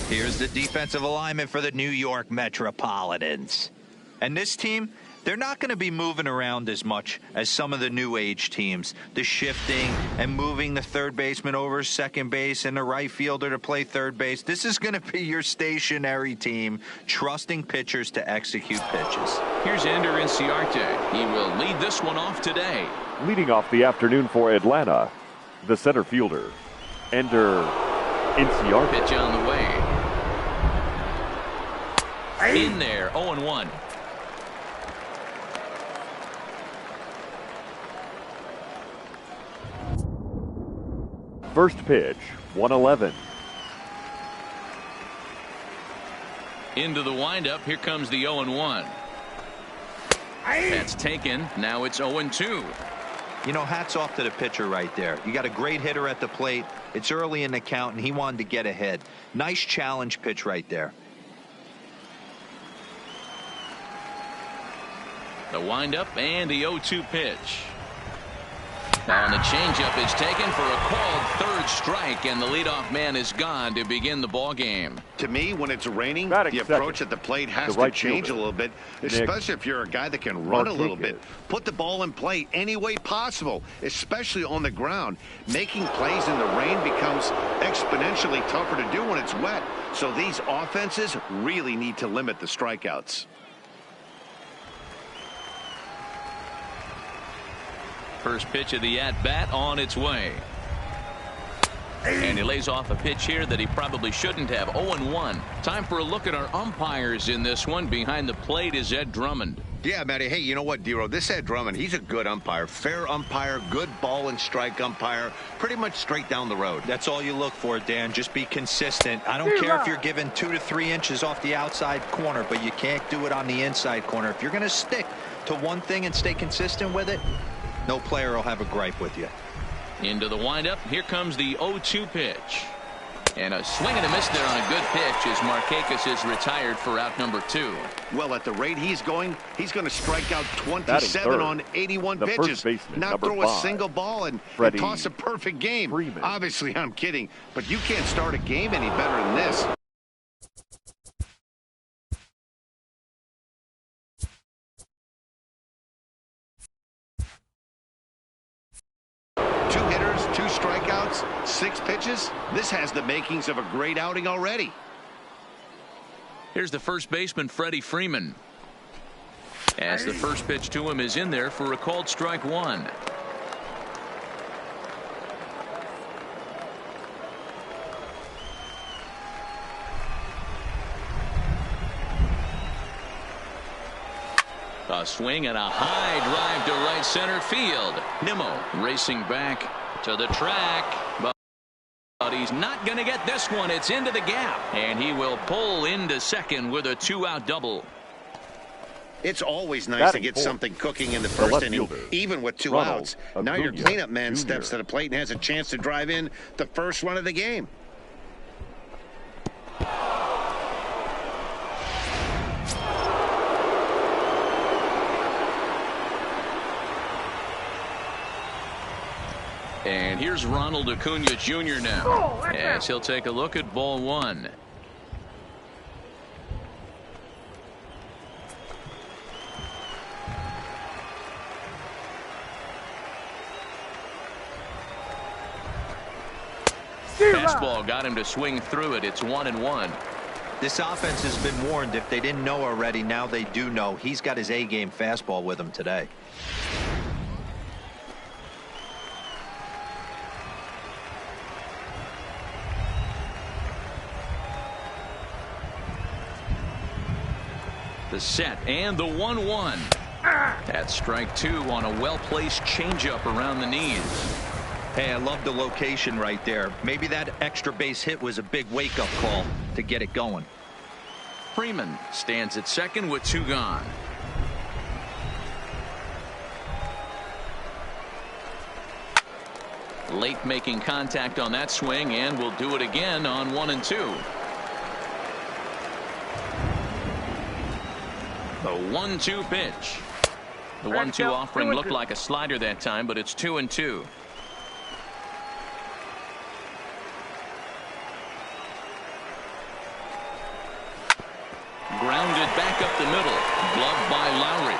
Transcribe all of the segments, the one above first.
Here's the defensive alignment for the New York Metropolitans. And this team, they're not going to be moving around as much as some of the new age teams. The shifting and moving the third baseman over second base and the right fielder to play third base. This is going to be your stationary team, trusting pitchers to execute pitches. Here's Ender Inciarte. He will lead this one off today. Leading off the afternoon for Atlanta, the center fielder, Ender Inciarte. Pitch on the way. In there, 0-1. First pitch, 1-11. Into the windup. Here comes the 0-1. That's taken. Now it's 0-2. You know, hats off to the pitcher right there. You got a great hitter at the plate. It's early in the count, and he wanted to get ahead. Nice challenge pitch right there. The windup and the 0-2 pitch. Now, and the changeup is taken for a called third strike, and the leadoff man is gone to begin the ball game. To me, when it's raining, Batting the approach at the plate has to change a little bit, especially if you're a guy that can run a little bit. Put the ball in play any way possible, especially on the ground. Making plays in the rain becomes exponentially tougher to do when it's wet, so these offenses really need to limit the strikeouts. First pitch of the at-bat on its way. And he lays off a pitch here that he probably shouldn't have. 0-1. Time for a look at our umpires in this one. Behind the plate is Ed Drummond. Yeah, Matty. Hey, you know what, D-Row? This Ed Drummond, he's a good umpire. Fair umpire, good ball and strike umpire. Pretty much straight down the road. That's all you look for, Dan. Just be consistent. I don't care if you're given 2 to 3 inches off the outside corner, but you can't do it on the inside corner. If you're going to stick to one thing and stay consistent with it, no player will have a gripe with you. Into the windup. Here comes the 0-2 pitch. And a swing and a miss there on a good pitch as Markakis is retired for out number 2. Well, at the rate he's going to strike out 27 on 81 pitches. Not throw a single ball and toss a perfect game. Obviously, I'm kidding, but you can't start a game any better than this. Strikeouts, 6 pitches. This has the makings of a great outing already. Here's the first baseman, Freddie Freeman. As the first pitch to him is in there for a called strike 1. A swing and a high drive to right center field. Nimmo racing back to the track, but he's not going to get this one. It's into the gap, and he will pull into second with a 2-out double. It's always nice to get something cooking in the first inning, even with 2 outs. Now your cleanup man steps to the plate and has a chance to drive in the first run of the game. And here's Ronald Acuna Jr. now, as he'll take a look at ball 1. Fastball got him to swing through it. It's 1-1. This offense has been warned. If they didn't know already, now they do know. He's got his A-game fastball with him today. The set and the 1-1. That's strike 2 on a well-placed changeup around the knees. Hey, I love the location right there. Maybe that extra base hit was a big wake-up call to get it going. Freeman stands at second with 2 gone. Late making contact on that swing, and will do it again on 1 and 2. The 1-2 pitch. The 1-2 offering looked like a slider that time, but it's 2-2. strike up the middle. Gloved by Lowry.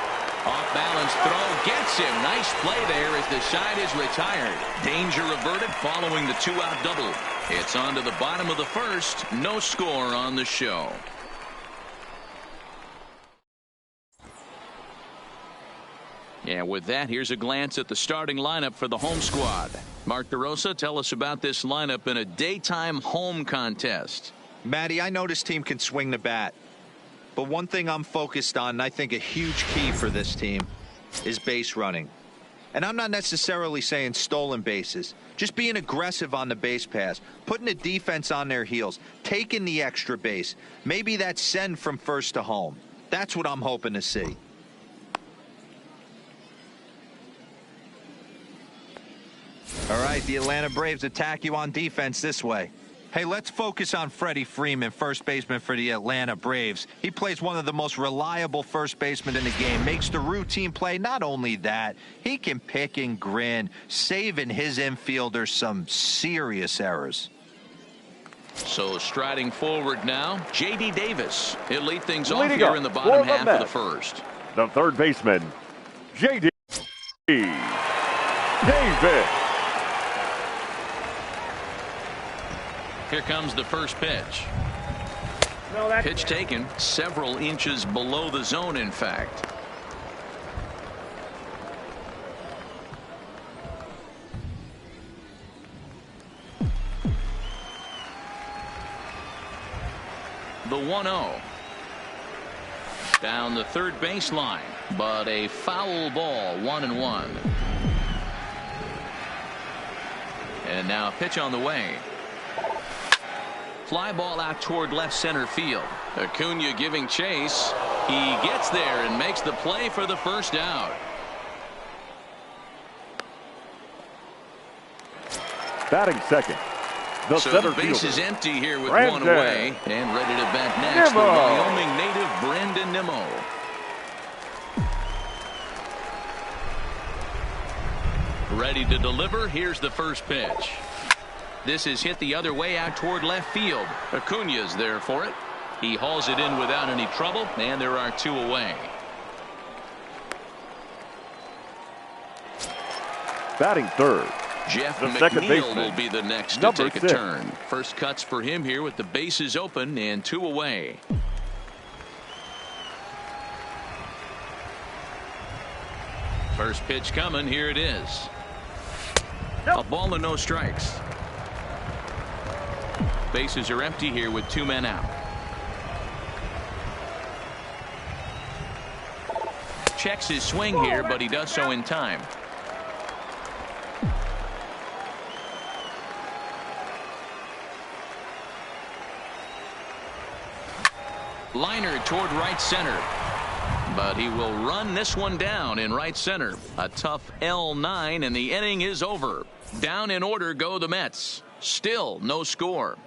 Off balance throw gets him. Nice play there as the side is retired. Danger averted following the 2-out double. It's on to the bottom of the first. No score on the show. And with that, here's a glance at the starting lineup for the home squad. Mark DeRosa, tell us about this lineup in a daytime home contest. Matty, I know this team can swing the bat. But one thing I'm focused on, and I think a huge key for this team, is base running. And I'm not necessarily saying stolen bases. Just being aggressive on the base pass, putting the defense on their heels, taking the extra base. Maybe that send from first to home. That's what I'm hoping to see. All right, the Atlanta Braves attack you on defense this way. Hey, let's focus on Freddie Freeman, first baseman for the Atlanta Braves. He plays one of the most reliable first basemen in the game, makes the routine play. Not only that, he can pick and grin, saving his infielders some serious errors. So striding forward now, J.D. Davis. He'll lead things off here in the bottom half of the first. The third baseman, J.D. Davis. Here comes the first pitch. Pitch taken several inches below the zone, in fact. The 1-0. Down the third baseline, but a foul ball, 1-1. And now a pitch on the way. Fly ball out toward left center field. Acuna giving chase. He gets there and makes the play for the first out. Batting second, the so center the base fielder, is empty here with Brandon one away. And ready to bat next, the Wyoming native Brandon Nimmo. Ready to deliver. Here's the first pitch. This is hit the other way out toward left field. Acuna's there for it. He hauls it in without any trouble, and there are two away. Batting third, Jeff the second McNeil baseman, will be the next to number take a 6. turn. First cuts for him here with the bases open and two away. First pitch coming. Here it is. A ball and no strikes. Bases are empty here with two men out. Checks his swing here, but he does so in time. Liner toward right center. But he will run this one down in right center. A tough L9, and the inning is over. Down in order go the Mets. Still no score.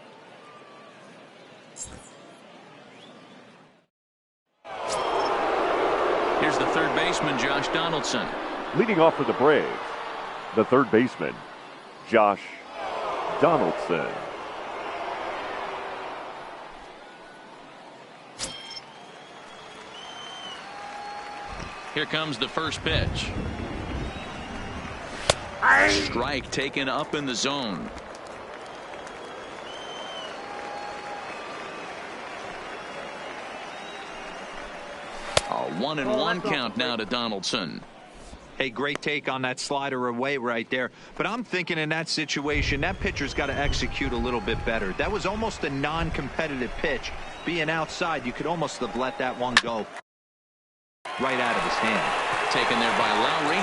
Here's the third baseman, Josh Donaldson. Leading off for the Braves, the third baseman, Josh Donaldson. Here comes the first pitch. Strike taken up in the zone. A 1-1 count now to Donaldson. Hey, great take on that slider away right there. But I'm thinking in that situation, that pitcher's got to execute a little bit better. That was almost a non-competitive pitch. Being outside, you could almost have let that one go right out of his hand. Taken there by Lowry.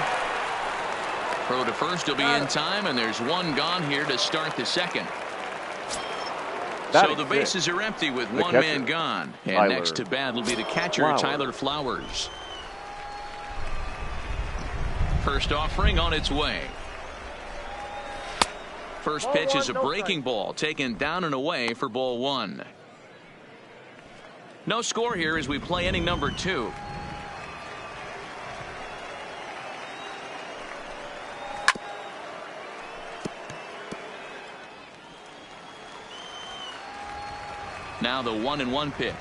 Throw to first will be in time, and there's one gone here to start the second. So the bases are empty with one man gone. And next to bat will be the catcher, Tyler Flowers. First offering on its way. First pitch is a breaking ball taken down and away for ball one. No score here as we play inning number 2. Now the 1-1 pitch.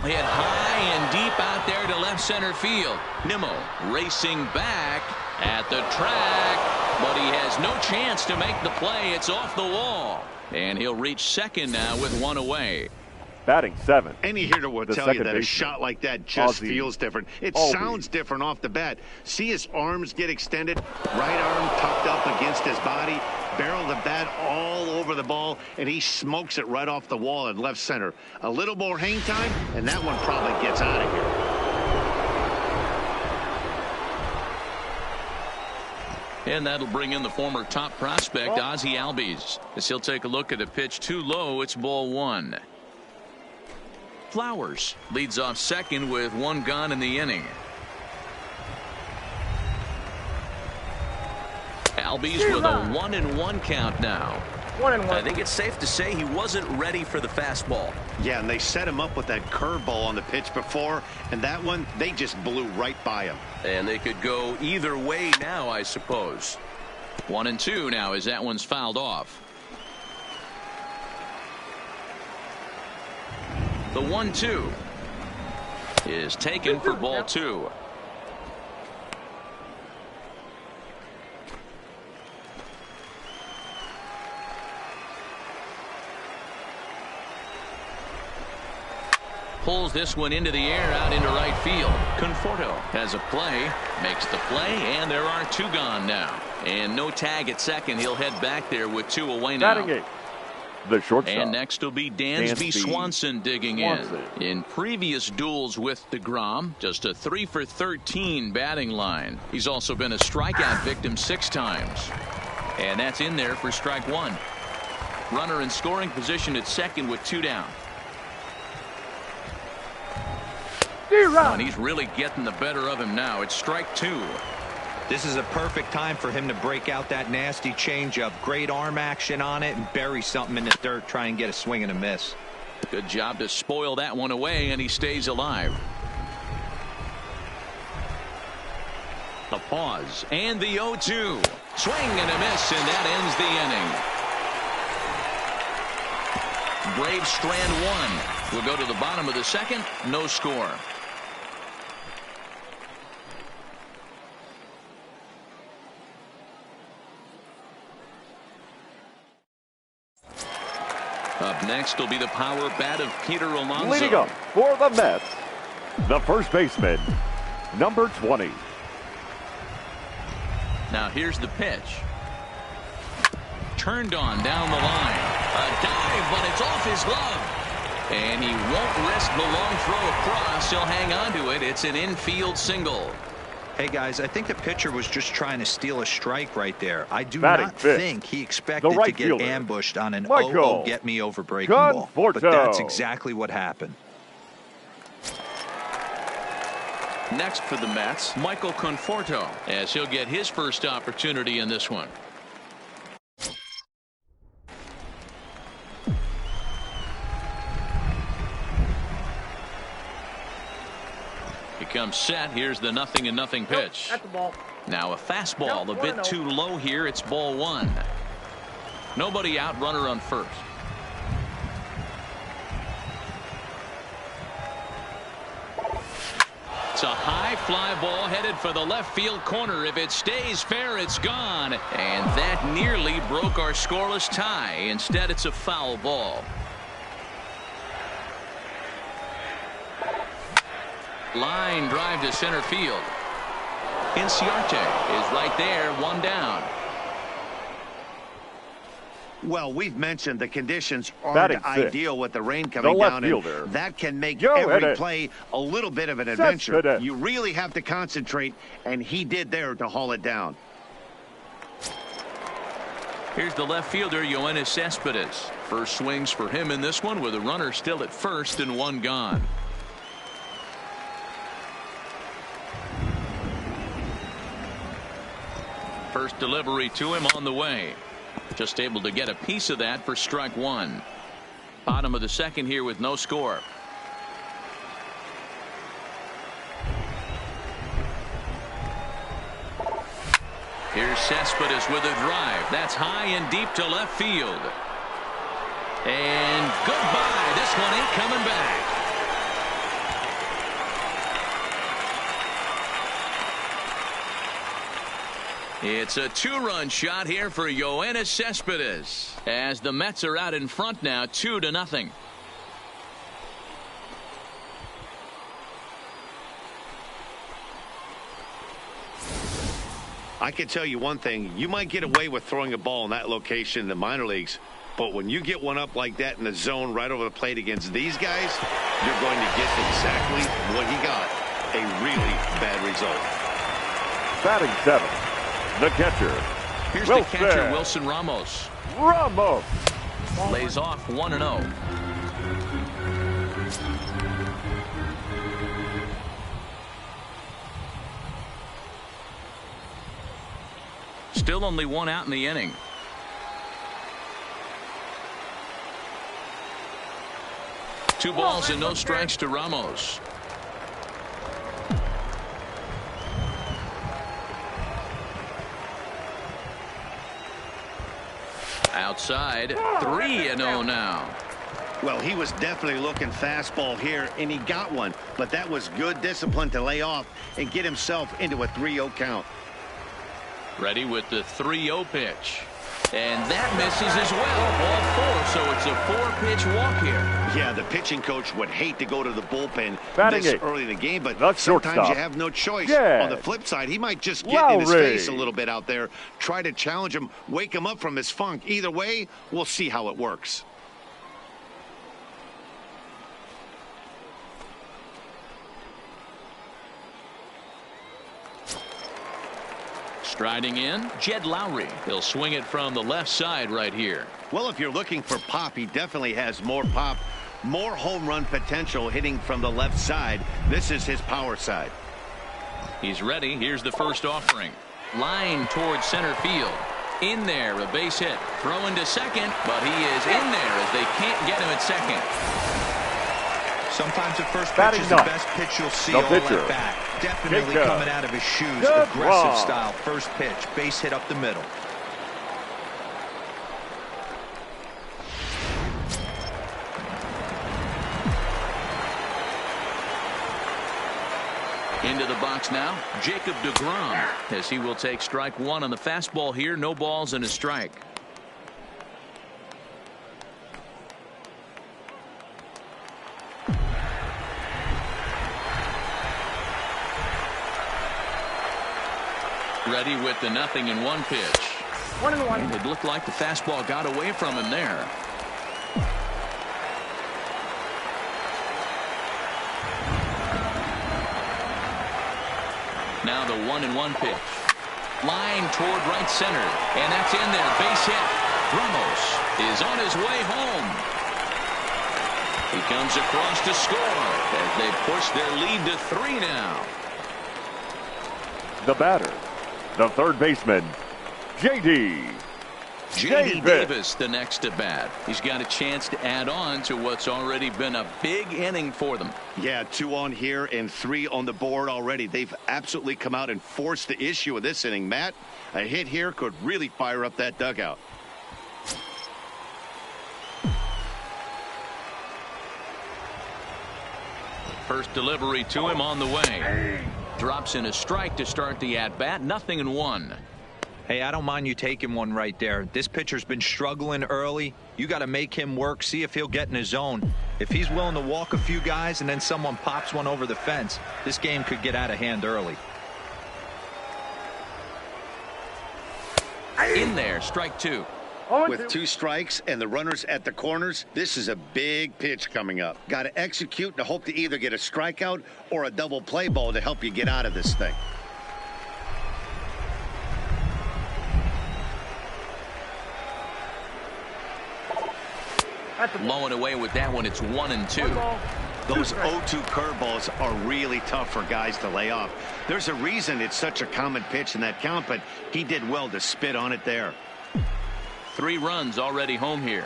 Hit high and deep out there to left center field. Nimmo racing back at the track, but he has no chance to make the play. It's off the wall, and he'll reach second now with one away. Batting 7. Any hitter will tell you that a shot like that just feels different. It sounds different off the bat. See his arms get extended, right arm tucked up against his body, barrel the bat all over the ball, and he smokes it right off the wall in left center. A little more hang time, and that one probably gets out of here. And that'll bring in the former top prospect, Ozzie Albies, as he'll take a look at a pitch too low. It's ball 1. Flowers leads off second with one gone in the inning. Albies with a 1-1 count now. 1-1. I think it's safe to say he wasn't ready for the fastball. Yeah, and they set him up with that curveball on the pitch before, and that one, they just blew right by him. And they could go either way now, I suppose. 1-2 now as that one's fouled off. The 1-2 is taken for ball 2. Pulls this one into the air out into right field. Conforto has a play, makes the play, and there are 2 gone now. And no tag at second. He'll head back there with 2 away now. Batting 8. The shortstop. And next will be Dansby Swanson digging in previous duels with DeGrom, just a 3 for 13 batting line. He's also been a strikeout victim 6 times. And that's in there for strike 1. Runner in scoring position at second with 2 down. And he's really getting the better of him now. It's strike 2. This is a perfect time for him to break out that nasty changeup. Great arm action on it and bury something in the dirt. Try and get a swing and a miss. Good job to spoil that one away, and he stays alive. The pause and the 0-2. Swing and a miss, and that ends the inning. Braves strand 1. We'll go to the bottom of the second. No score. Up next will be the power bat of Peter Alonso. Leading up for the Mets, the first baseman, number 20. Now here's the pitch. Turned on down the line. A dive, but it's off his glove. And he won't risk the long throw across. He'll hang on to it. It's an infield single. Hey, guys, I think the pitcher was just trying to steal a strike right there. I do Batting not fifth, think he expected right to get fielder, ambushed on an Michael get-me-over breaking ball. But that's exactly what happened. Next for the Mets, Michael Conforto, as he'll get his first opportunity in this one. Comes set. Here's the 0-0 pitch. At the ball. Now a fastball, a bit too low here. It's ball 1. Nobody out, runner on first. It's a high fly ball headed for the left field corner. If it stays fair, it's gone. And that nearly broke our scoreless tie. Instead, it's a foul ball. Line drive to center field. Inciarte is right there, 1 down. Well, we've mentioned the conditions aren't ideal with the rain coming down, and that can make every play a little bit of an adventure. You really have to concentrate, and he did there to haul it down. Here's the left fielder, Yoenis Cespedes. First swings for him in this one with a runner still at first and 1 gone. First delivery to him on the way. Just able to get a piece of that for strike 1. Bottom of the second here with no score. Here's Cespedes with a drive. That's high and deep to left field. And goodbye. This one ain't coming back. It's a 2-run shot here for Yoenis Cespedes as the Mets are out in front now 2-0. I can tell you one thing. You might get away with throwing a ball in that location in the minor leagues, but when you get one up like that in the zone right over the plate against these guys, you're going to get exactly what he got, a really bad result. Batting 7, the catcher. Here's Wilson. the catcher, Wilson Ramos. Ramos. Lays off 1-0. Still only one out in the inning. Two balls and no strikes to Ramos. Outside, 3-0 now. Well, he was definitely looking fastball here, and he got one. But that was good discipline to lay off and get himself into a 3-0 count. Ready with the 3-0 pitch. And that misses as well. Ball 4, so it's a 4-pitch walk here. Yeah, the pitching coach would hate to go to the bullpen Batting this 8. early in the game, but That's sometimes shortstop. you have no choice. Yeah. On the flip side, he might just get in his Lowry. face a little bit out there, try to challenge him, wake him up from his funk. Either way, we'll see how it works. Striding in, Jed Lowry. He'll swing it from the left side right here. Well, if you're looking for pop, he definitely has more pop, more home run potential hitting from the left side. This is his power side. He's ready. Here's the first offering. Line towards center field. In there, a base hit. Throwing to second, but he is in there as they can't get him at second. Sometimes the first pitch Batting is the 9. best pitch you'll see No all pitcher. at bat. Definitely Jacob. coming out of his shoes. Good Aggressive run. style. First pitch. Base hit up the middle. Into the box now, Jacob deGrom, as he will take strike 1 on the fastball here. No balls and a strike. Ready with the 0-1 pitch. 1-1. It looked like the fastball got away from him there. Now the 1-1 pitch. Line toward right center. And that's in there. Base hit. Ramos is on his way home. He comes across to score as they push their lead to 3 now. The batter, the third baseman, J.D. Davis, the next at bat. He's got a chance to add on to what's already been a big inning for them. Yeah, 2 on here and 3 on the board already. They've absolutely come out and forced the issue of this inning. Matt, a hit here could really fire up that dugout. First delivery to him on the way. Drops in a strike to start the at-bat. 0-1. Hey, I don't mind you taking one right there. This pitcher's been struggling early. You got to make him work, see if he'll get in his zone. If he's willing to walk a few guys and then someone pops one over the fence, this game could get out of hand early. In there, strike 2. With 2 strikes and the runners at the corners, this is a big pitch coming up. Got to execute and hope to either get a strikeout or a double play ball to help you get out of this thing. Blowing away with that one. It's 1-2. Those 0-2 curveballs are really tough for guys to lay off. There's a reason it's such a common pitch in that count, but he did well to spit on it there. 3 runs already home here.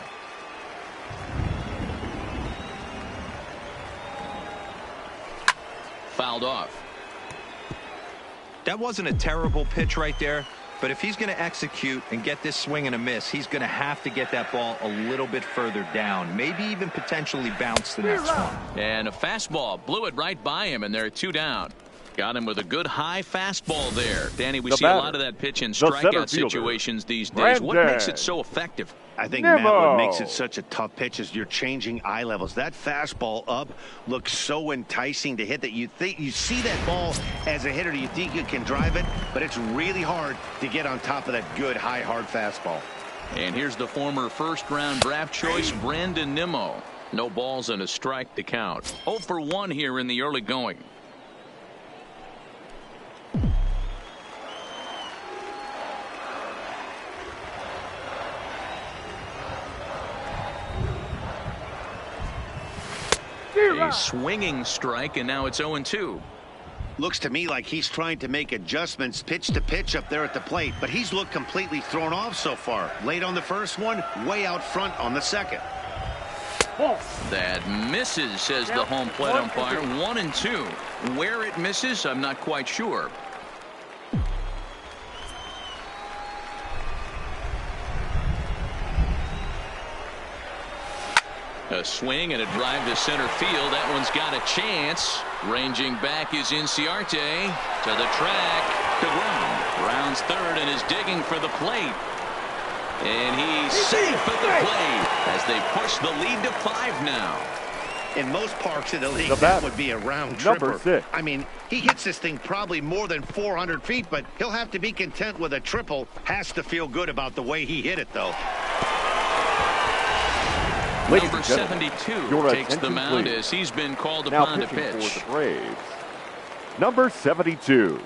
Fouled off. That wasn't a terrible pitch right there, but if he's going to execute and get this swing and a miss, he's going to have to get that ball a little bit further down, maybe even potentially bounce the next one. And a fastball blew it right by him, and they're 2 down. Got him with a good high fastball there. Danny, we see a lot of that pitch in strikeout situations these days. What makes it so effective? I think, Matt, what makes it such a tough pitch is you're changing eye levels. That fastball up looks so enticing to hit that you see that ball as a hitter, you think you can drive it, but it's really hard to get on top of that good high hard fastball. And here's the former first-round draft choice, Brandon Nimmo. No balls and a strike to count. 0 for 1 here in the early going. A swinging strike, and now it's 0-2. Looks to me like he's trying to make adjustments pitch to pitch up there at the plate, but he's looked completely thrown off so far. Late on the first one, way out front on the second. That misses, says the home plate umpire. 1-2. Where it misses, I'm not quite sure. A swing and a drive to center field. That one's got a chance. Ranging back is Inciarte to the track. To ground. Rounds third and is digging for the plate. And he's safe at the plate as they push the lead to 5 now. In most parks of the league, that would be a round tripper. Number 6. I mean, he hits this thing probably more than 400 feet, but he'll have to be content with a triple. Has to feel good about the way he hit it, though. Number 72 takes the mound as he's been called upon to pitch. For the Braves, number 72.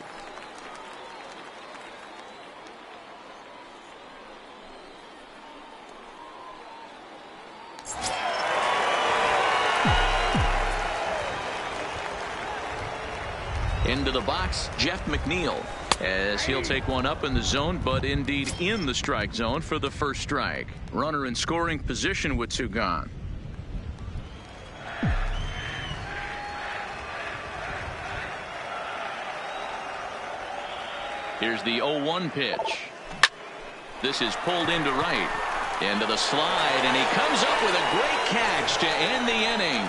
Into the box, Jeff McNeil, as he'll take one up in the zone, but indeed in the strike zone for the first strike. Runner in scoring position with 2 gone. Here's the 0-1 pitch. This is pulled into right. Into the slide, and he comes up with a great catch to end the inning.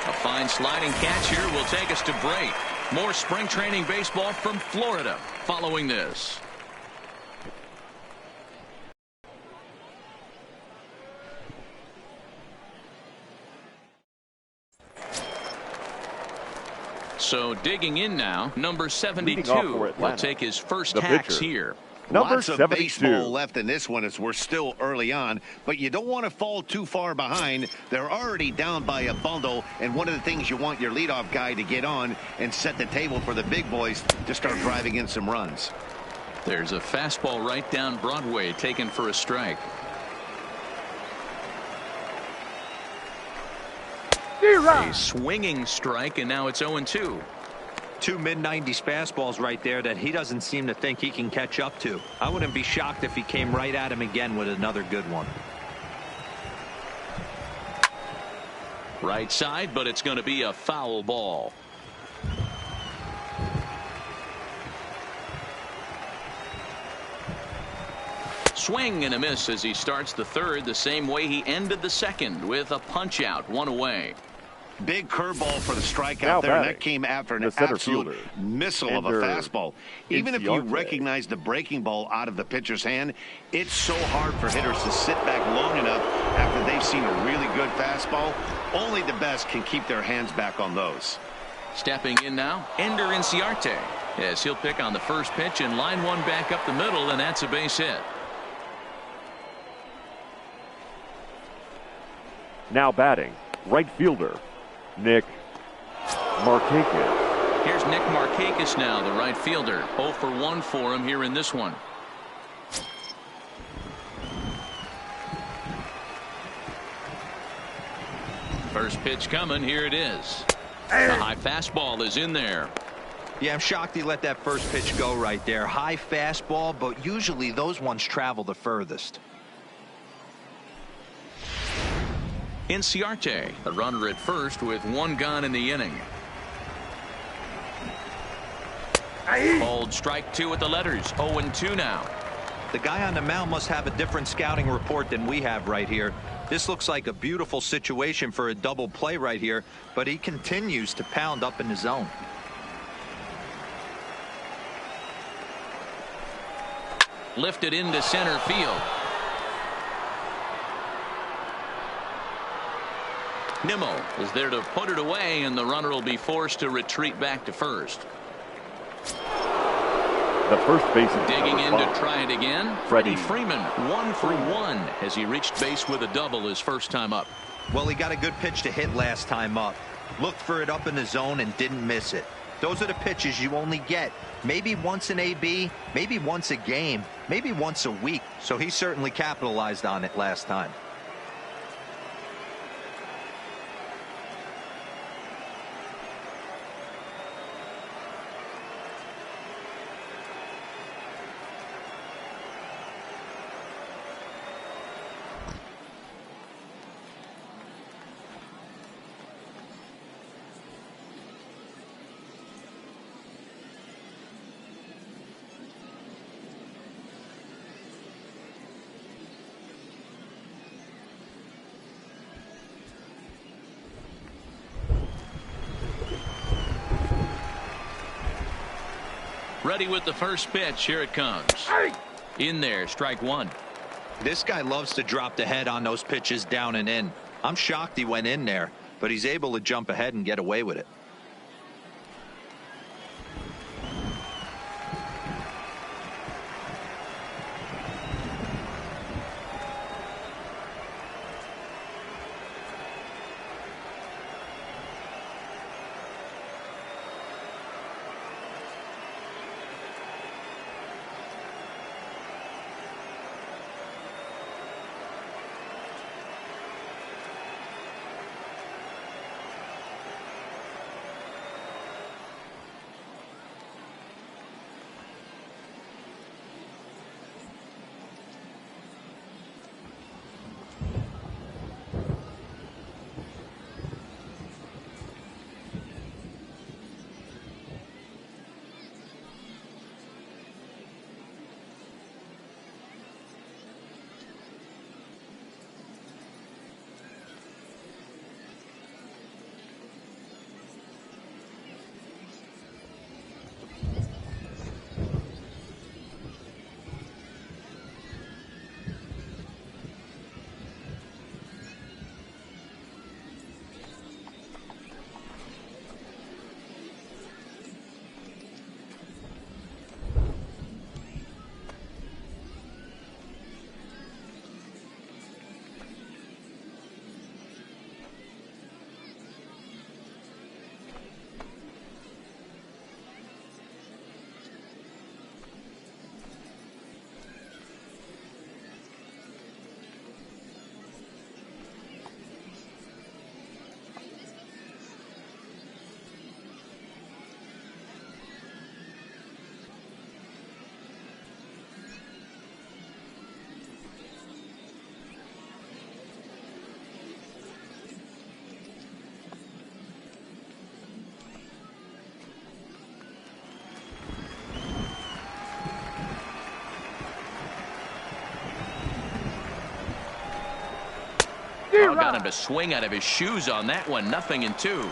A fine sliding catch here will take us to break. More spring training baseball from Florida following this. So digging in now, number 72 will take his first hacks here. Number Lots of 72. baseball left in this one as we're still early on, but you don't want to fall too far behind. They're already down by a bundle, and one of the things you want your leadoff guy to get on and set the table for the big boys to start driving in some runs. There's a fastball right down Broadway taken for a strike. A swinging strike, and now it's 0-2. 2 mid-90s fastballs right there that he doesn't seem to think he can catch up to. I wouldn't be shocked if he came right at him again with another good one. Right side, but it's going to be a foul ball. Swing and a miss as he starts the third the same way he ended the second, with a punch out, 1 away. Big curveball for the strikeout there, and that came after an absolute missile of a fastball. Even if you recognize the breaking ball out of the pitcher's hand, it's so hard for hitters to sit back long enough after they've seen a really good fastball. Only the best can keep their hands back on those. Stepping in now, Ender Inciarte, as he'll pick on the first pitch and line one back up the middle, and that's a base hit. Now batting, right fielder, Nick Markakis. Here's Nick Markakis now, the right fielder. 0 for 1 for him here in this one. First pitch coming, here it is. The high fastball is in there. Yeah, I'm shocked he let that first pitch go right there. High fastball, but usually those ones travel the furthest. Inciarte, a runner at first with 1 gone in the inning. Called strike 2 with the letters. 0-2 now. The guy on the mound must have a different scouting report than we have right here. This looks like a beautiful situation for a double play right here, but he continues to pound up in the zone. lifted into center field. Nimmo is there to put it away, and the runner will be forced to retreat back to first. The first baseman digging in to try it again. Freddie Freeman, 1 for 1 as he reached base with a double his first time up. Well, he got a good pitch to hit last time up. Looked for it up in the zone and didn't miss it. Those are the pitches you only get maybe once in AB, maybe once a game, maybe once a week. So he certainly capitalized on it last time. Ready with the first pitch. Here it comes. In there, strike one. This guy loves to drop the head on those pitches down and in. I'm shocked he went in there, but he's able to jump ahead and get away with it. Got him to swing out of his shoes on that one. 0-2.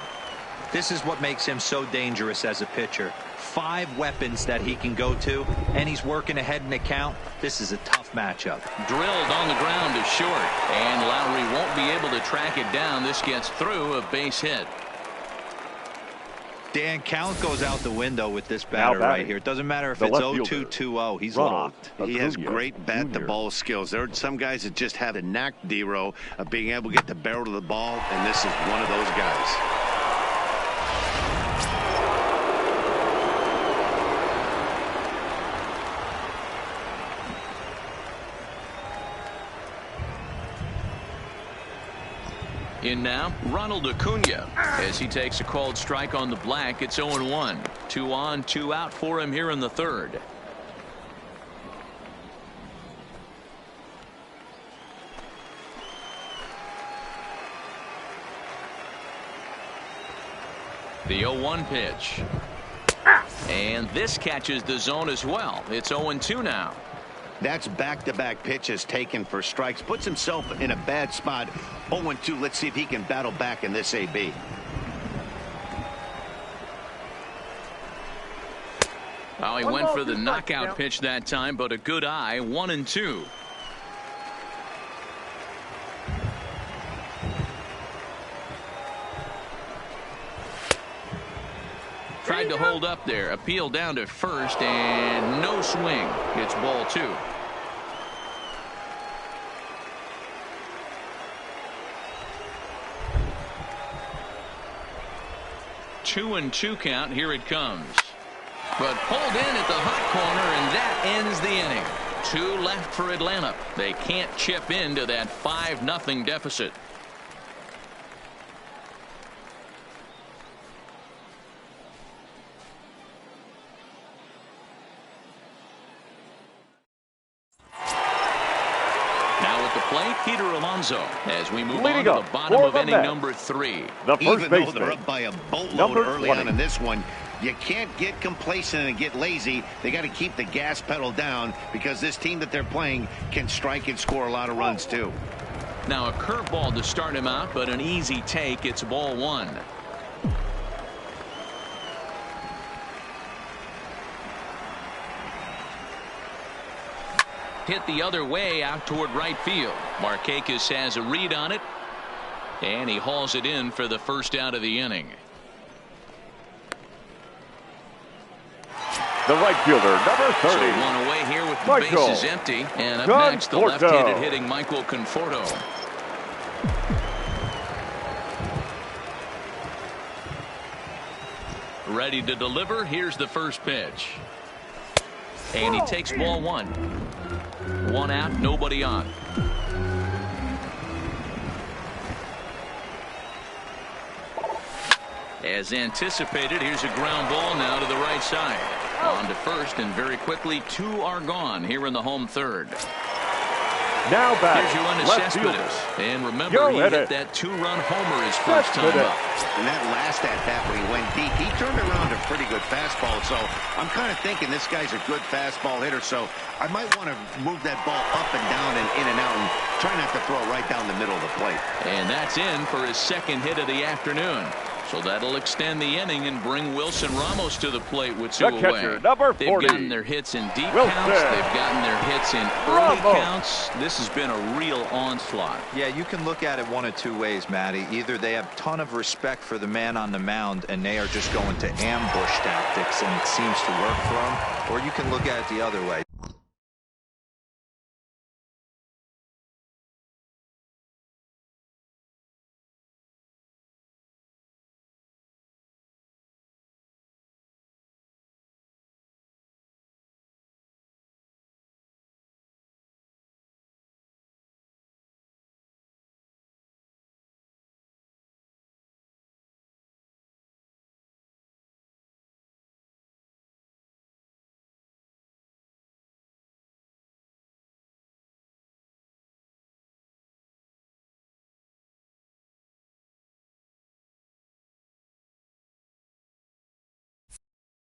This is what makes him so dangerous as a pitcher. 5 weapons that he can go to, and he's working ahead in the count. This is a tough matchup. Drilled on the ground to short, and Lowry won't be able to track it down. This gets through, a base hit. Dan, count goes out the window with this batter right here. It doesn't matter if it's 0-2, 2-0. He's locked. He has great bat-to-ball skills. There are some guys that just have a knack, D-Row, of being able to get the barrel to the ball, and this is one of those guys. In now, Ronald Acuna, as he takes a called strike on the black. It's 0-1. 2 on, 2 out for him here in the third. The 0-1 pitch. And this catches the zone as well. It's 0-2 now. That's back-to-back pitches taken for strikes. Puts himself in a bad spot. 0-2. Let's see if he can battle back in this AB. Oh, he went for the knockout pitch that time, but a good eye. 1-2. Tried to hold up there. Appeal down to first, and no swing. It's ball 2. Two and 2 count. Here it comes. But pulled in at the hot corner, and that ends the inning. 2 left for Atlanta. They can't chip into that 5-0 deficit. Peter Alonso as we move on to the bottom of inning number 3. Even though they're up by a boatload early on in this one, you can't get complacent and get lazy. They got to keep the gas pedal down because this team that they're playing can strike and score a lot of runs too. Now a curveball to start him out, but an easy take. It's ball 1. Hit the other way out toward right field. Markakis has a read on it, and he hauls it in for the first out of the inning. The right fielder, number 30. So 1 away here with the bases empty. And up next, the left-handed hitting Michael Conforto. Ready to deliver. Here's the first pitch. And he takes ball 1. 1 out, nobody on. As anticipated, here's a ground ball now to the right side. On to first, and very quickly 2 are gone here in the home third. Now back. Here's your Cespedes. And remember, he hit that 2-run homer his first time up. And that last at-bat when he went deep, he turned around a pretty good fastball. So I'm kind of thinking this guy's a good fastball hitter. So I might want to move that ball up and down and in and out and try not to throw it right down the middle of the plate. And that's in for his second hit of the afternoon. So that'll extend the inning and bring Wilson Ramos to the plate with 2 away. Catcher, number 40. They've gotten their hits in deep counts. They've gotten their hits in early counts. This has been a real onslaught. Yeah, you can look at it one of 2 ways, Matty. Either they have a ton of respect for the man on the mound and they are just going to ambush tactics and it seems to work for them, or you can look at it the other way.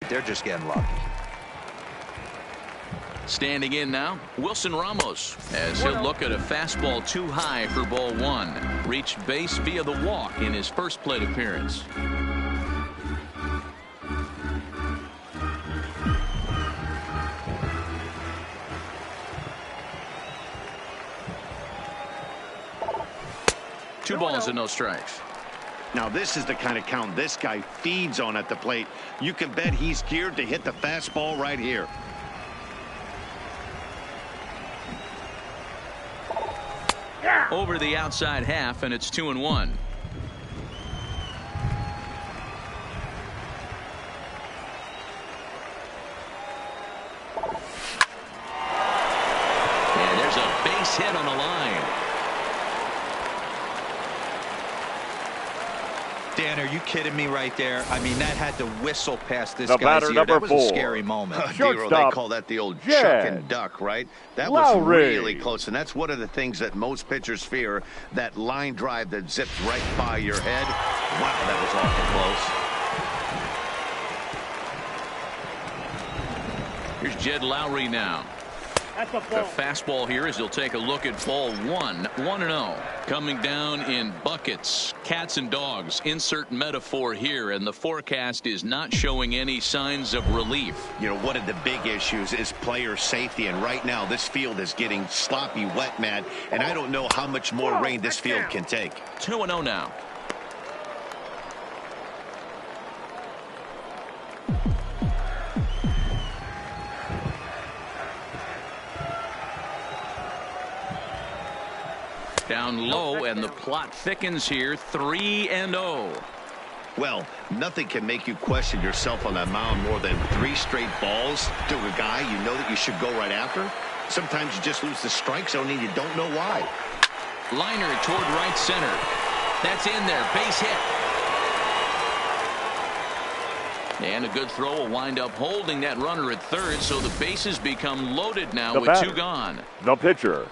They're just getting lucky. Standing in now, Wilson Ramos, as he'll look at a fastball too high for ball 1. Reached base via the walk in his first plate appearance. Two balls and no strikes. Now this is the kind of count this guy feeds on at the plate. You can bet he's geared to hit the fastball right here. Over the outside half, and it's 2-1. And there's a base hit on the line. Dan, are you kidding me right there? I mean, that had to whistle past this the guy's ear. That was 4. a scary moment. They call that the old chuck and duck, right? That was really close, and that's one of the things that most pitchers fear, that line drive that zipped right by your head. Wow, that was awful close. Here's Jed Lowry now. The fastball here as he'll take a look at ball one. 1-0. Coming down in buckets. Cats and dogs. Insert metaphor here. And the forecast is not showing any signs of relief. You know, one of the big issues is player safety. And right now this field is getting sloppy wet, Matt. And I don't know how much more rain this field can take. 2-0 now. Down low, and the plot thickens here. 3-0. Well, nothing can make you question yourself on that mound more than 3 straight balls to a guy you know that you should go right after. Sometimes you just lose the strike zone and you don't know why. Liner toward right center. That's in there. Base hit. And a good throw will wind up holding that runner at third, so the bases become loaded now with 2 gone. The pitcher,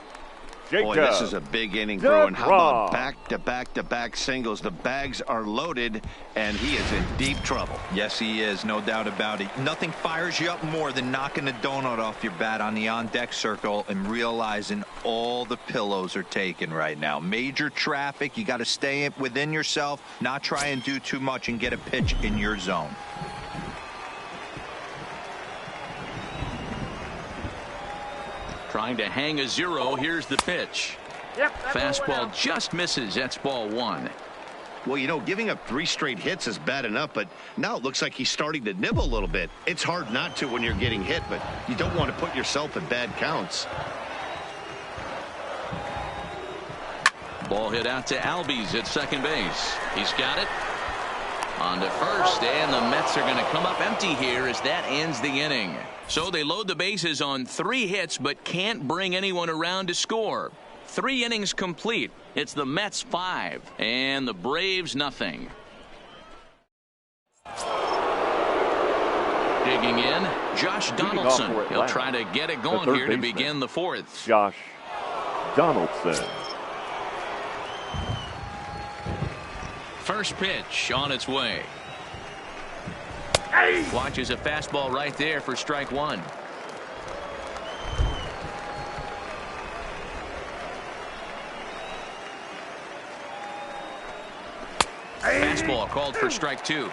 Boy, this is a big inning, Bruin. How about back-to-back-to-back singles? The bags are loaded, and he is in deep trouble. Yes, he is. No doubt about it. Nothing fires you up more than knocking a donut off your bat on the on-deck circle and realizing all the pillows are taken right now. Major traffic. You got to stay within yourself, not try and do too much and get a pitch in your zone. Trying to hang a 0. Here's the pitch. Fastball just misses. That's ball 1. Well, you know, giving up 3 straight hits is bad enough, but now it looks like he's starting to nibble a little bit. It's hard not to when you're getting hit, but you don't want to put yourself in bad counts. Ball hit out to Albies at second base. He's got it. On to first, and the Mets are going to come up empty here as that ends the inning. So they load the bases on 3 hits but can't bring anyone around to score. 3 innings complete. It's the Mets 5 and the Braves nothing. Digging in, Josh Donaldson. He'll try to get it going here to begin the 4th. Josh Donaldson. First pitch on its way. Watches a fastball right there for strike 1. Fastball called for strike 2.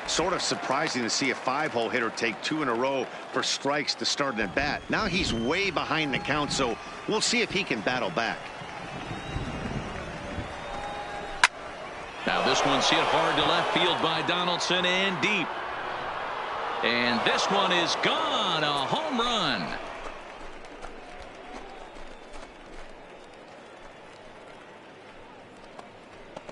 Sort of surprising to see a 5-hole hitter take 2 in a row for strikes to start an at bat. Now he's way behind the count, so we'll see if he can battle back. Now this one's hit hard to left field by Donaldson and deep. And this one is gone. A home run.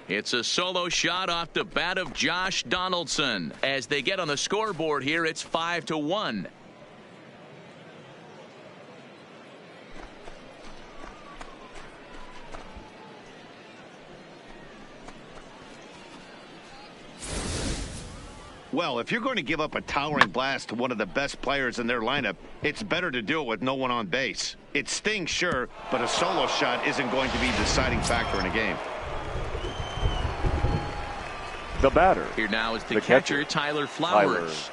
It's a solo shot off the bat of Josh Donaldson. As they get on the scoreboard here, it's 5-1. Well, if you're going to give up a towering blast to one of the best players in their lineup, it's better to do it with no one on base. It stings, sure, but a solo shot isn't going to be the deciding factor in a game. The batter. Here now is the catcher, Tyler Flowers.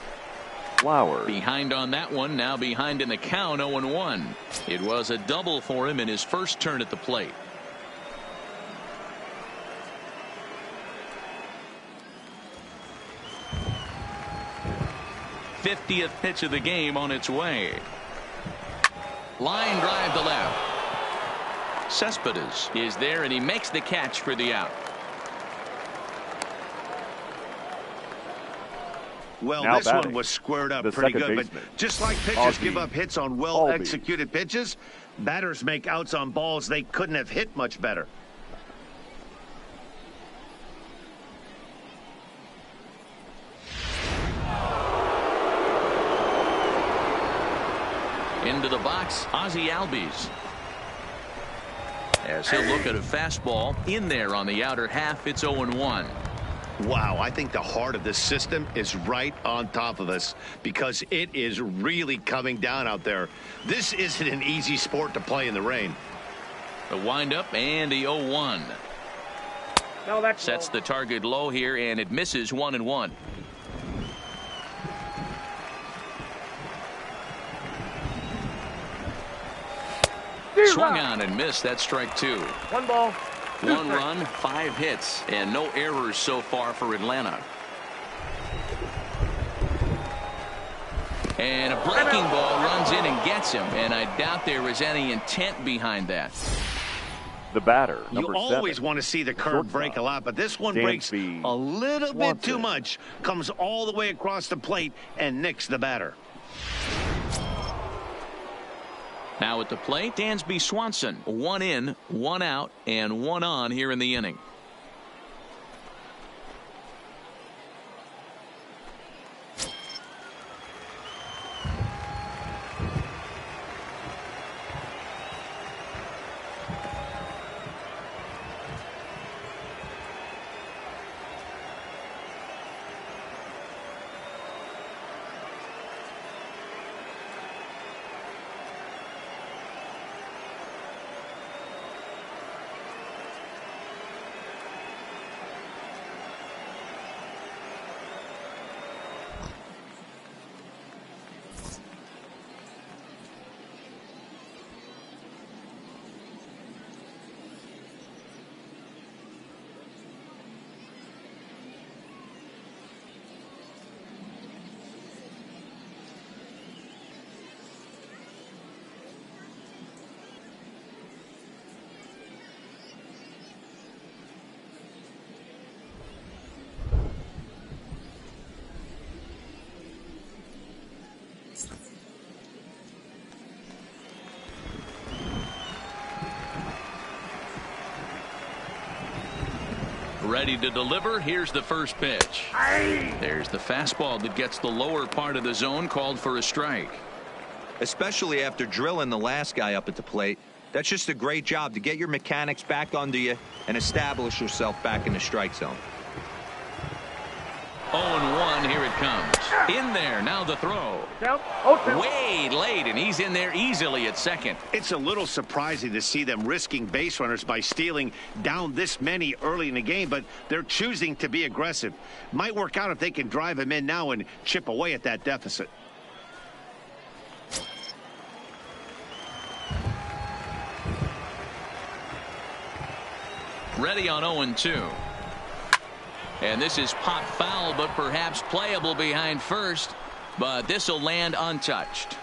Behind on that one, now behind in the count, 0-1. It was a double for him in his first turn at the plate. '50th pitch of the game on its way. Line drive to left. Cespedes is there, and he makes the catch for the out. Well, now this one was squared up pretty good, but just like pitchers give up hits on well-executed pitches, batters make outs on balls they couldn't have hit much better. Into the box, Ozzie Albies. As he'll look at a fastball in there on the outer half, it's 0-1. Wow, I think the heart of this system is right on top of us because it is really coming down out there. This isn't an easy sport to play in the rain. The windup and the 0-1. No, that's sets the target low here, and it misses 1-1. Swung on and missed. That's strike 2. 1 ball. 1 run, 5 hits, and no errors so far for Atlanta. And a breaking ball runs in and gets him, and I doubt there was any intent behind that. The batter, number You always 7. want to see the curve break a lot, but this one breaks a little bit too much. Comes all the way across the plate and nicks the batter. Now at the plate, Dansby Swanson. 1 in, 1 out, and 1 on here in the inning. Ready to deliver. Here's the first pitch. There's the fastball that gets the lower part of the zone, called for a strike. Especially after drilling the last guy up at the plate. That's just a great job to get your mechanics back under you and establish yourself back in the strike zone. 0-1, here it comes. In there, now the throw. Way late, and he's in there easily at second. It's a little surprising to see them risking base runners by stealing down this many early in the game, but they're choosing to be aggressive. Might work out if they can drive him in now and chip away at that deficit. Ready on 0-2. And this is pop foul, but perhaps playable behind first. But this will land untouched.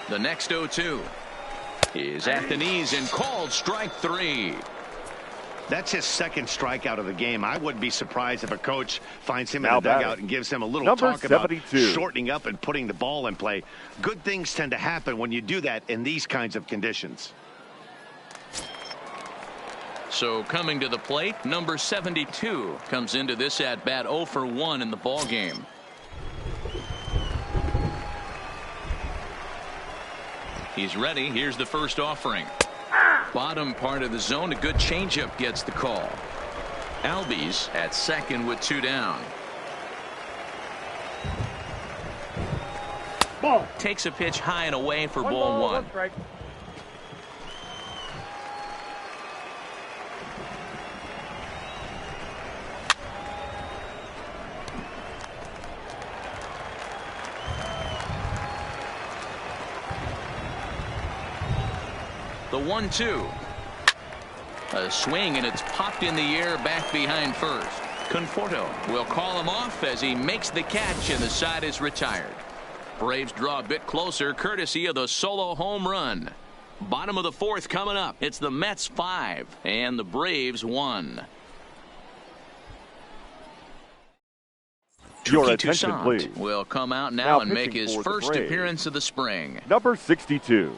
The next 0-2 is at the knees and called strike 3. That's his second strikeout of the game. I wouldn't be surprised if a coach finds him in the dugout and gives him a little talk about shortening up and putting the ball in play. Good things tend to happen when you do that in these kinds of conditions. So coming to the plate, number 72 comes into this at bat 0 for 1 in the ball game. He's ready. Here's the first offering. Bottom part of the zone. A good changeup gets the call. Albies at second with 2 down. Ball. Takes a pitch high and away for ball 1. Strike. The 1-2. A swing, and it's popped in the air back behind first. Conforto will call him off as he makes the catch, and the side is retired. Braves draw a bit closer courtesy of the solo home run. Bottom of the 4th coming up. It's the Mets 5 and the Braves 1. Your attention, please. Will come out now and make his first appearance of the spring. Number 62.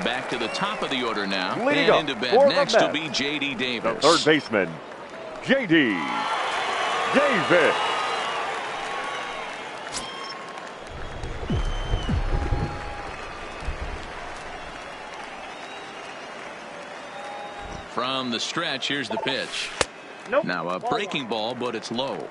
Back to the top of the order now. Leading and into bat next will be J.D. Davis. The third baseman, J.D. Davis. From the stretch, here's the pitch. Nope. Now a breaking ball, but it's low.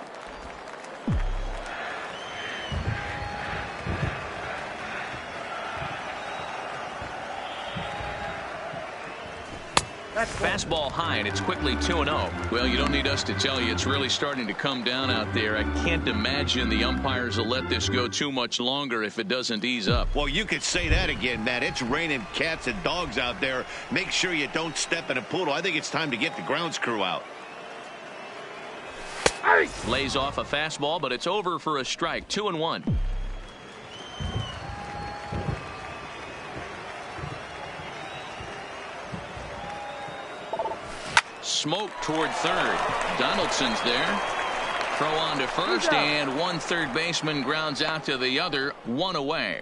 Fastball high, and it's quickly 2-0. Well, you don't need us to tell you it's really starting to come down out there. I can't imagine the umpires will let this go too much longer if it doesn't ease up. Well, you could say that again, Matt. It's raining cats and dogs out there. Make sure you don't step in a poodle. I think it's time to get the grounds crew out. Lays off a fastball, but it's over for a strike. 2-1. Smoke toward third. Donaldson's there. Throw on to first, and one third baseman grounds out to the other. One away.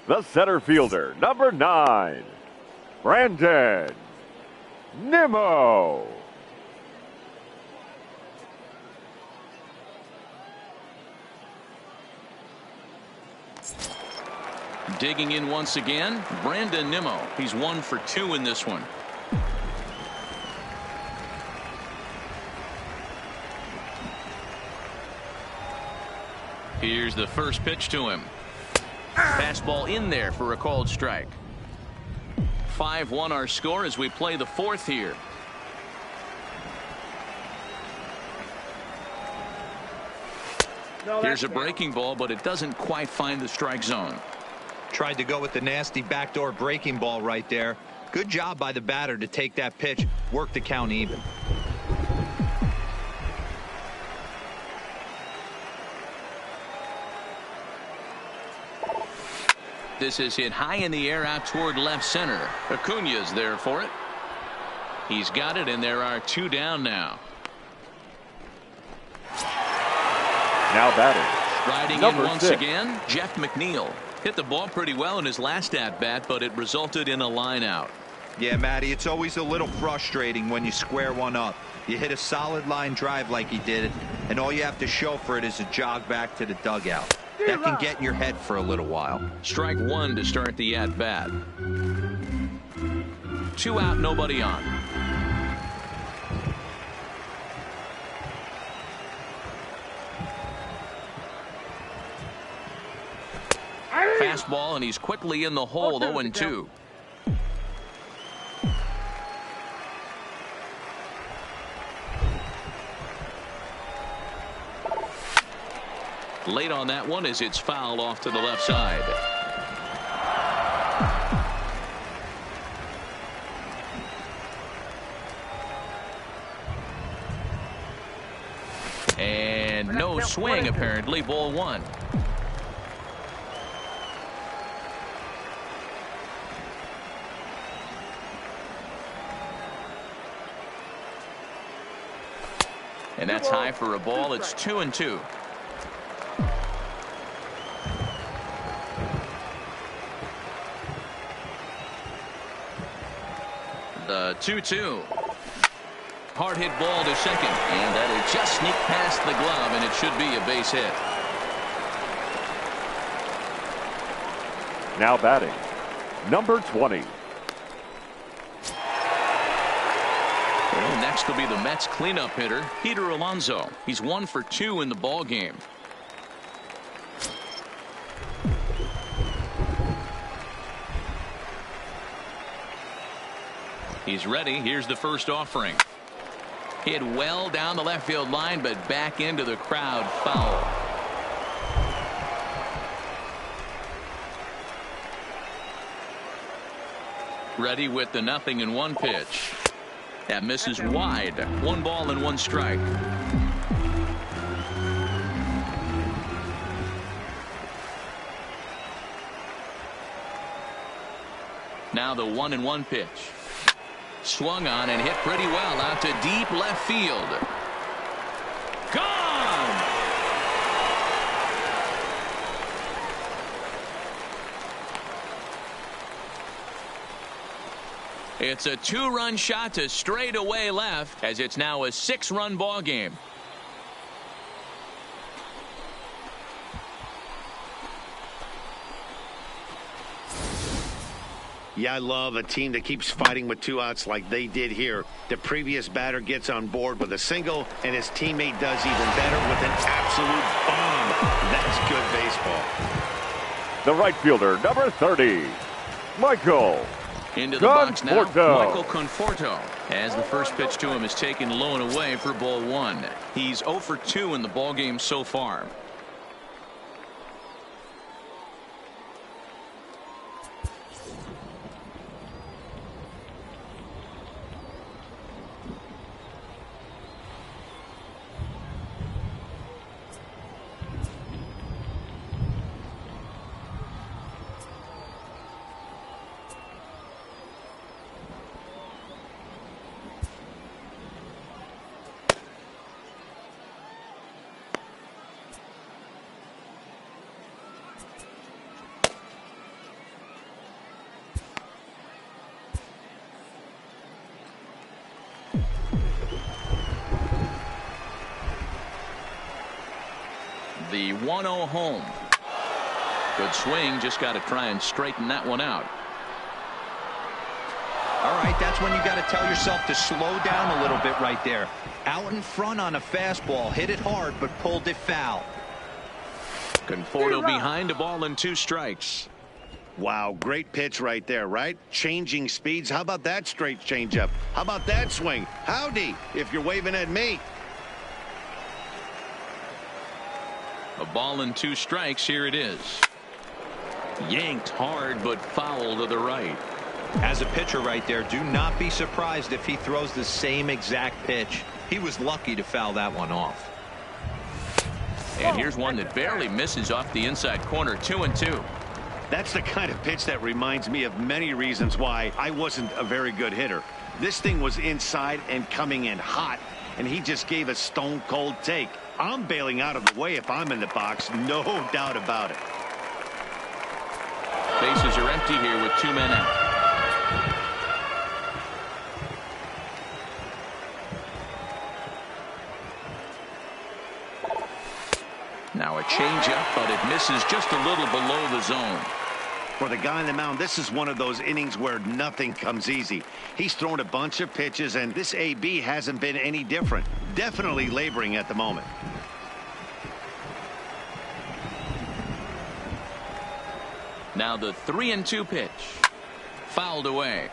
The center fielder, number 9, Brandon Nimmo. Digging in once again, Brandon Nimmo. He's 1 for 2 in this one. Here's the first pitch to him. Fastball in there for a called strike. 5-1 our score as we play the 4th here. Here's a breaking ball, but it doesn't quite find the strike zone. Tried to go with the nasty backdoor breaking ball right there. Good job by the batter to take that pitch, work the count even. This is hit high in the air out toward left center. Acuña's there for it. He's got it, and there are 2 down now. Now batting, Riding number in once 6. again, Jeff McNeil. Hit the ball pretty well in his last at-bat, but it resulted in a line out. Yeah, Matty, it's always a little frustrating when you square one up. You hit a solid line drive like he did, and all you have to show for it is a jog back to the dugout. That can get in your head for a little while. Strike 1 to start the at-bat. 2 out, nobody on. Fastball, and he's quickly in the hole. 0-2. Late on that one as it's fouled off to the left side. And no swing, apparently. Ball 1. And that's high for a ball. It's 2-2. The 2-2. Hard hit ball to second, and that'll just sneak past the glove, and it should be a base hit. Now batting, number 20. Well, next will be the Mets cleanup hitter, Peter Alonso. He's 1 for 2 in the ball game. He's ready. Here's the first offering. Hit well down the left field line, but back into the crowd. Foul. Ready with the 0-1 pitch. That misses wide. 1 ball and 1 strike. Now the 1-1 pitch. Swung on and hit pretty well out to deep left field. Gone! It's a 2-run shot to straightaway left as it's now a 6-run ball game. Yeah, I love a team that keeps fighting with 2 outs like they did here. The previous batter gets on board with a single, and his teammate does even better with an absolute bomb. That's good baseball. The right fielder, number 30, Michael Into the box now, Michael Conforto, as the first pitch to him is taken low and away for ball 1. He's 0 for 2 in the ballgame so far. The 1-0 home. Good swing. Just got to try and straighten that one out. All right, that's when you got to tell yourself to slow down a little bit right there. Out in front on a fastball, hit it hard, but pulled it foul. Conforto behind, a ball and 2 strikes. Wow, great pitch right there, right? Changing speeds. How about that straight changeup? How about that swing? Howdy, if you're waving at me. A ball and 2 strikes. Here it is. Yanked hard, but foul to the right. As a pitcher right there, do not be surprised if he throws the same exact pitch. He was lucky to foul that one off. And here's one that barely misses off the inside corner. 2-2. That's the kind of pitch that reminds me of many reasons why I wasn't a very good hitter. This thing was inside and coming in hot, and he just gave a stone cold take. I'm bailing out of the way if I'm in the box, no doubt about it. Bases are empty here with 2 men out. Now a changeup, but it misses just a little below the zone. For the guy on the mound, this is one of those innings where nothing comes easy. He's thrown a bunch of pitches, and this AB hasn't been any different. Definitely laboring at the moment. Now the 3-2 pitch. Fouled away.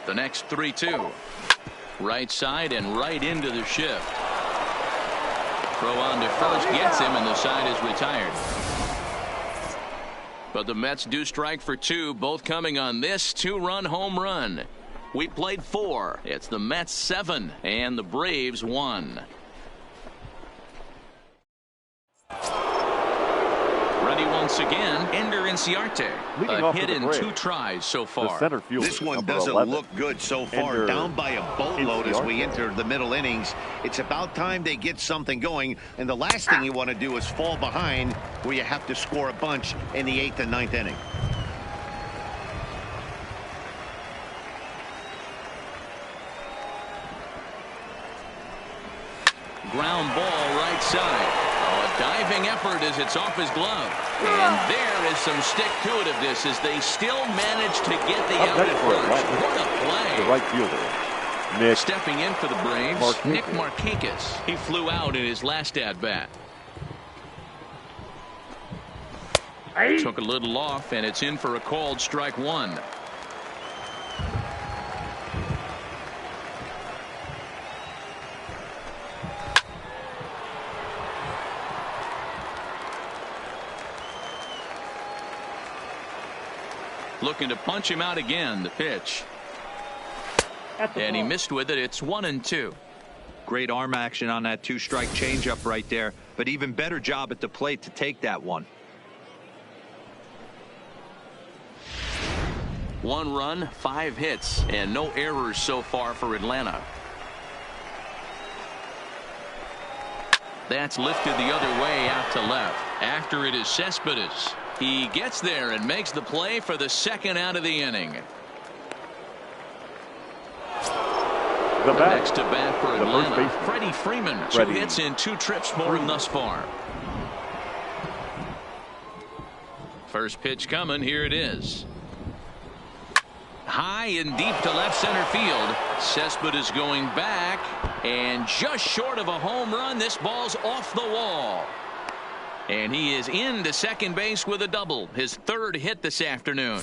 The next 3-2. Right side and right into the shift. Throw on to first gets him, and the side is retired. But the Mets do strike for 2, both coming on this 2-run home run. We played 4. It's the Mets 7 and the Braves 1. Ready once again, Ender Inciarte. A hit in 2 tries so far. Center fielder, this one doesn't 11. look good so far. Down by a boatload as we enter the middle innings. It's about time they get something going, and the last thing you want to do is fall behind where you have to score a bunch in the 8th and 9th inning. Ground ball right side. A diving effort as it's off his glove. And there is some stick-to-itiveness as they still manage to get the out at first. What a play. The right fielder, Nick. Stepping in for the Braves, Nick Markakis. He flew out in his last at-bat. Took a little off, and it's in for a called strike 1. Looking to punch him out again. The pitch. And he missed with it. It's 1-2. Great arm action on that 2-strike changeup right there, but even better job at the plate to take that one. 1 run, 5 hits, and no errors so far for Atlanta. That's lifted the other way out to left. After it is Cespedes. He gets there and makes the play for the 2nd out of the inning. Next to bat for Atlanta, Freddie Freeman. 2 hits in 2 trips for him thus far. First pitch coming. Here it is. High and deep to left center field. Cespedes going back. And just short of a home run, this ball's off the wall. And he is into second base with a double, his third hit this afternoon.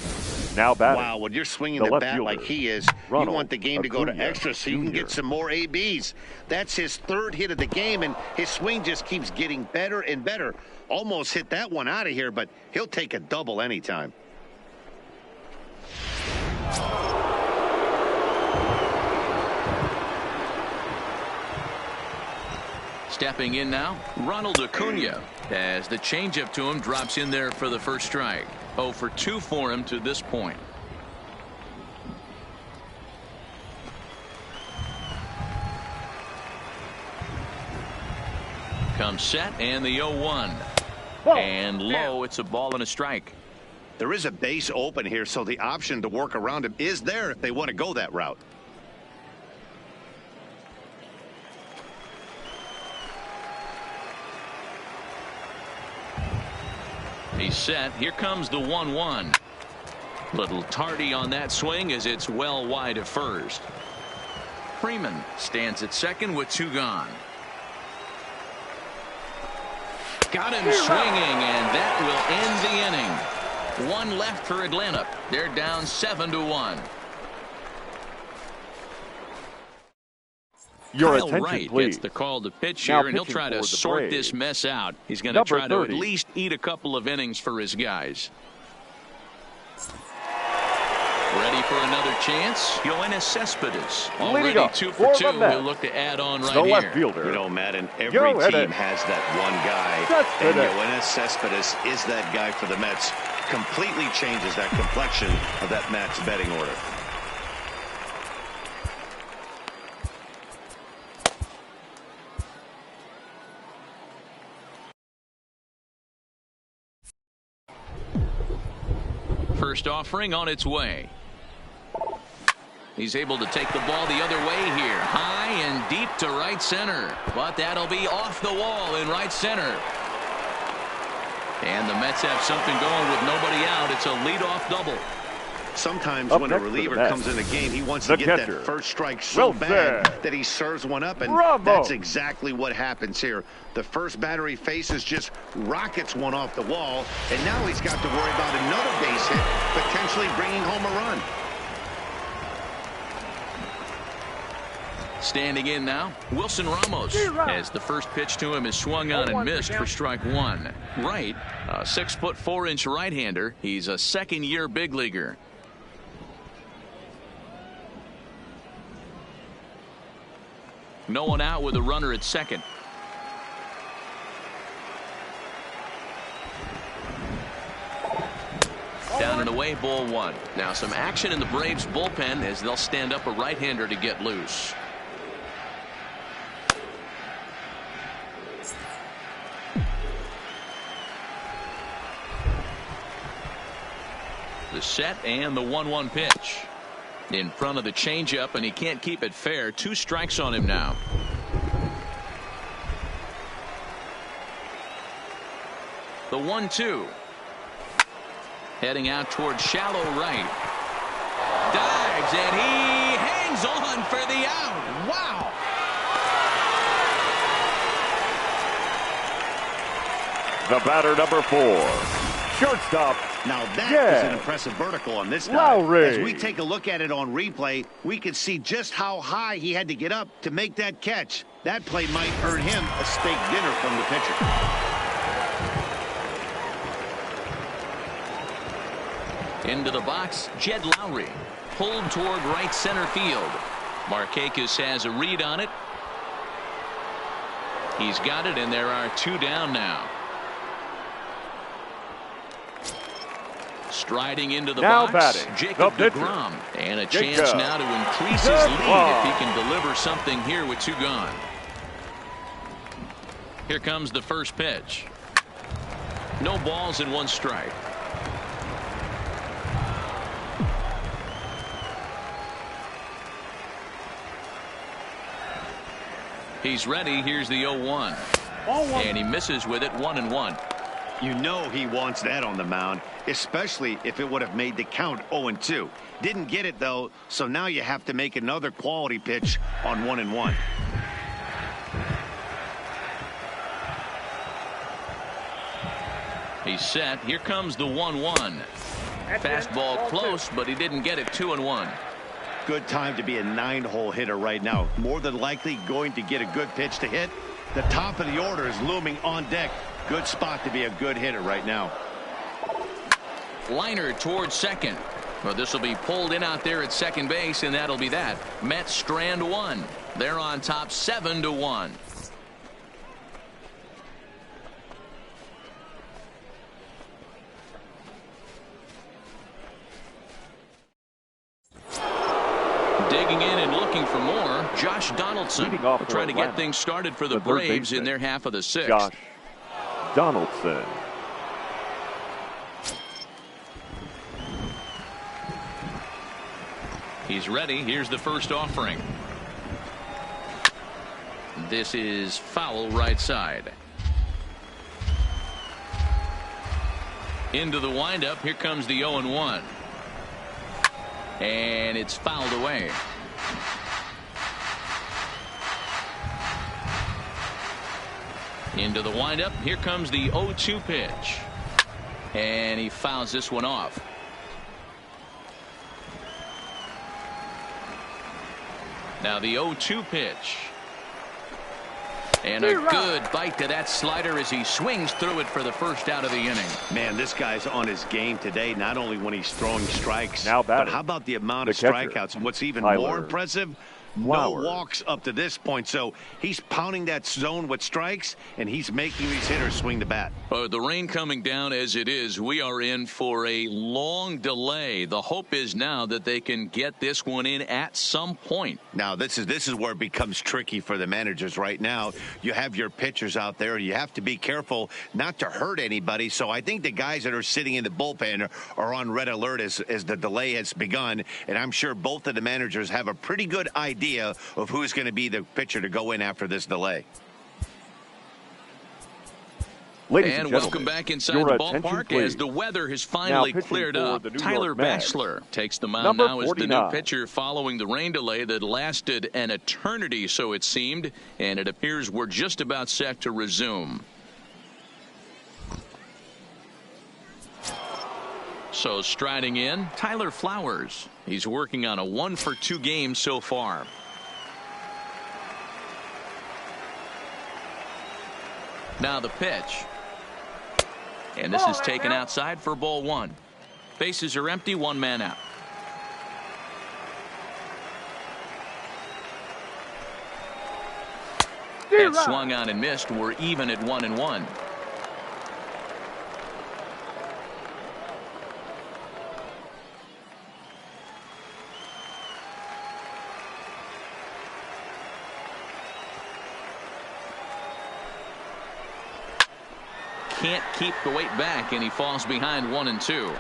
Now batting. Wow, when you're swinging the bat like he is, you want the game to go to extra so you can get some more ABs. That's his third hit of the game, and his swing just keeps getting better and better. Almost hit that one out of here, but he'll take a double anytime. Stepping in now, Ronald Acuna, as the changeup to him drops in there for the first strike. 0 for 2 for him to this point. Comes set and the 0-1. And low, it's a ball and a strike. There is a base open here, so the option to work around him is there if they want to go that route. He's set. Here comes the 1-1. Little tardy on that swing as it's well wide of first. Freeman stands at second with 2 gone. Got him swinging, and that will end the inning. 1 left for Atlanta. They're down 7-1. Your Kyle attention, Wright please. gets the call to pitch Now here, and he'll pitching try to for the sort Braves. this mess out. He's going to try to at least eat a couple of innings for his guys. Ready for another chance? Yoenis Cespedes. Already 2 for 2. He'll look to add on right the here. left fielder. You know, Madden, every team has that one guy. And Yoenis Cespedes is that guy for the Mets. Completely changes that complexion of that Mets betting order. First offering on its way. He's able to take the ball the other way here. High and deep to right center. But that'll be off the wall in right center. And the Mets have something going with nobody out. It's a leadoff double. Sometimes when a reliever comes in a game, he wants to get that first strike so bad that he serves one up, and that's exactly what happens here. The first batter he faces just rockets one off the wall, and now he's got to worry about another base hit, potentially bringing home a run. Standing in now, Wilson Ramos, as the first pitch to him is swung on and missed for strike 1. Wright, a 6'4" right-hander. He's a second-year big leaguer. No one out with a runner at second. Down and away, ball 1. Now some action in the Braves bullpen as they'll stand up a right-hander to get loose. The set and the 1-1 pitch. In front of the changeup, and he can't keep it fair. 2 strikes on him now. The 1-2. Heading out towards shallow right. Dives, and he hangs on for the out. Wow. The batter, number 4. Shortstop. Now that is an impressive vertical on this guy. As we take a look at it on replay, we can see just how high he had to get up to make that catch. That play might earn him a steak dinner from the pitcher. Into the box, Jed Lowry. Pulled toward right center field. Markakis has a read on it. He's got it, and there are 2 down now. Striding into the box, batting, Jacob deGrom. And a chance now to increase his lead if he can deliver something here with 2 gone. Here comes the first pitch. No balls and 1 strike. He's ready. Here's the 0-1. And he misses with it, 1-1. You know he wants that on the mound, especially if it would have made the count 0-2. Didn't get it, though, so now you have to make another quality pitch on 1-1. He's set. Here comes the 1-1. Fastball close, but he didn't get it. 2-1. Good time to be a 9-hole hitter right now. More than likely going to get a good pitch to hit. The top of the order is looming on deck. Good spot to be a good hitter right now. Liner towards second. Well, this will be pulled in out there at second base, and that'll be that. Mets strand one. They're on top 7-1. Digging in and looking for more, Josh Donaldson will try to get things started for the Braves in their half of the sixth. Josh Donaldson. He's ready. Here's the first offering. This is foul right side. Into the windup. Here comes the 0-1. And it's fouled away. Into the windup. Here comes the 0-2 pitch. And he fouls this one off. Now the 0-2 pitch. And a good bite to that slider as he swings through it for the first out of the inning. Man, this guy's on his game today, not only when he's throwing strikes, but how about the amount of strikeouts? And what's even more impressive, no walks up to this point. So he's pounding that zone with strikes, and he's making these hitters swing the bat. The rain coming down as it is, we are in for a long delay. The hope is now that they can get this one in at some point. Now, this is where it becomes tricky for the managers right now. You have your pitchers out there. You have to be careful not to hurt anybody. So I think the guys that are sitting in the bullpen are on red alert as the delay has begun. And I'm sure both of the managers have a pretty good idea of who's going to be the pitcher to go in after this delay. And welcome back inside the ballpark as the weather has finally cleared up. Tyler Batchelor takes the mound now as the new pitcher following the rain delay that lasted an eternity, so it seemed, and it appears we're just about set to resume. So striding in, Tyler Flowers. He's working on a 1-for-2 game so far. Now the pitch. And this is taken outside for ball one. Bases are empty, one man out. That swung on and missed. We're even at 1-1. Can't keep the weight back, and he falls behind 1-2.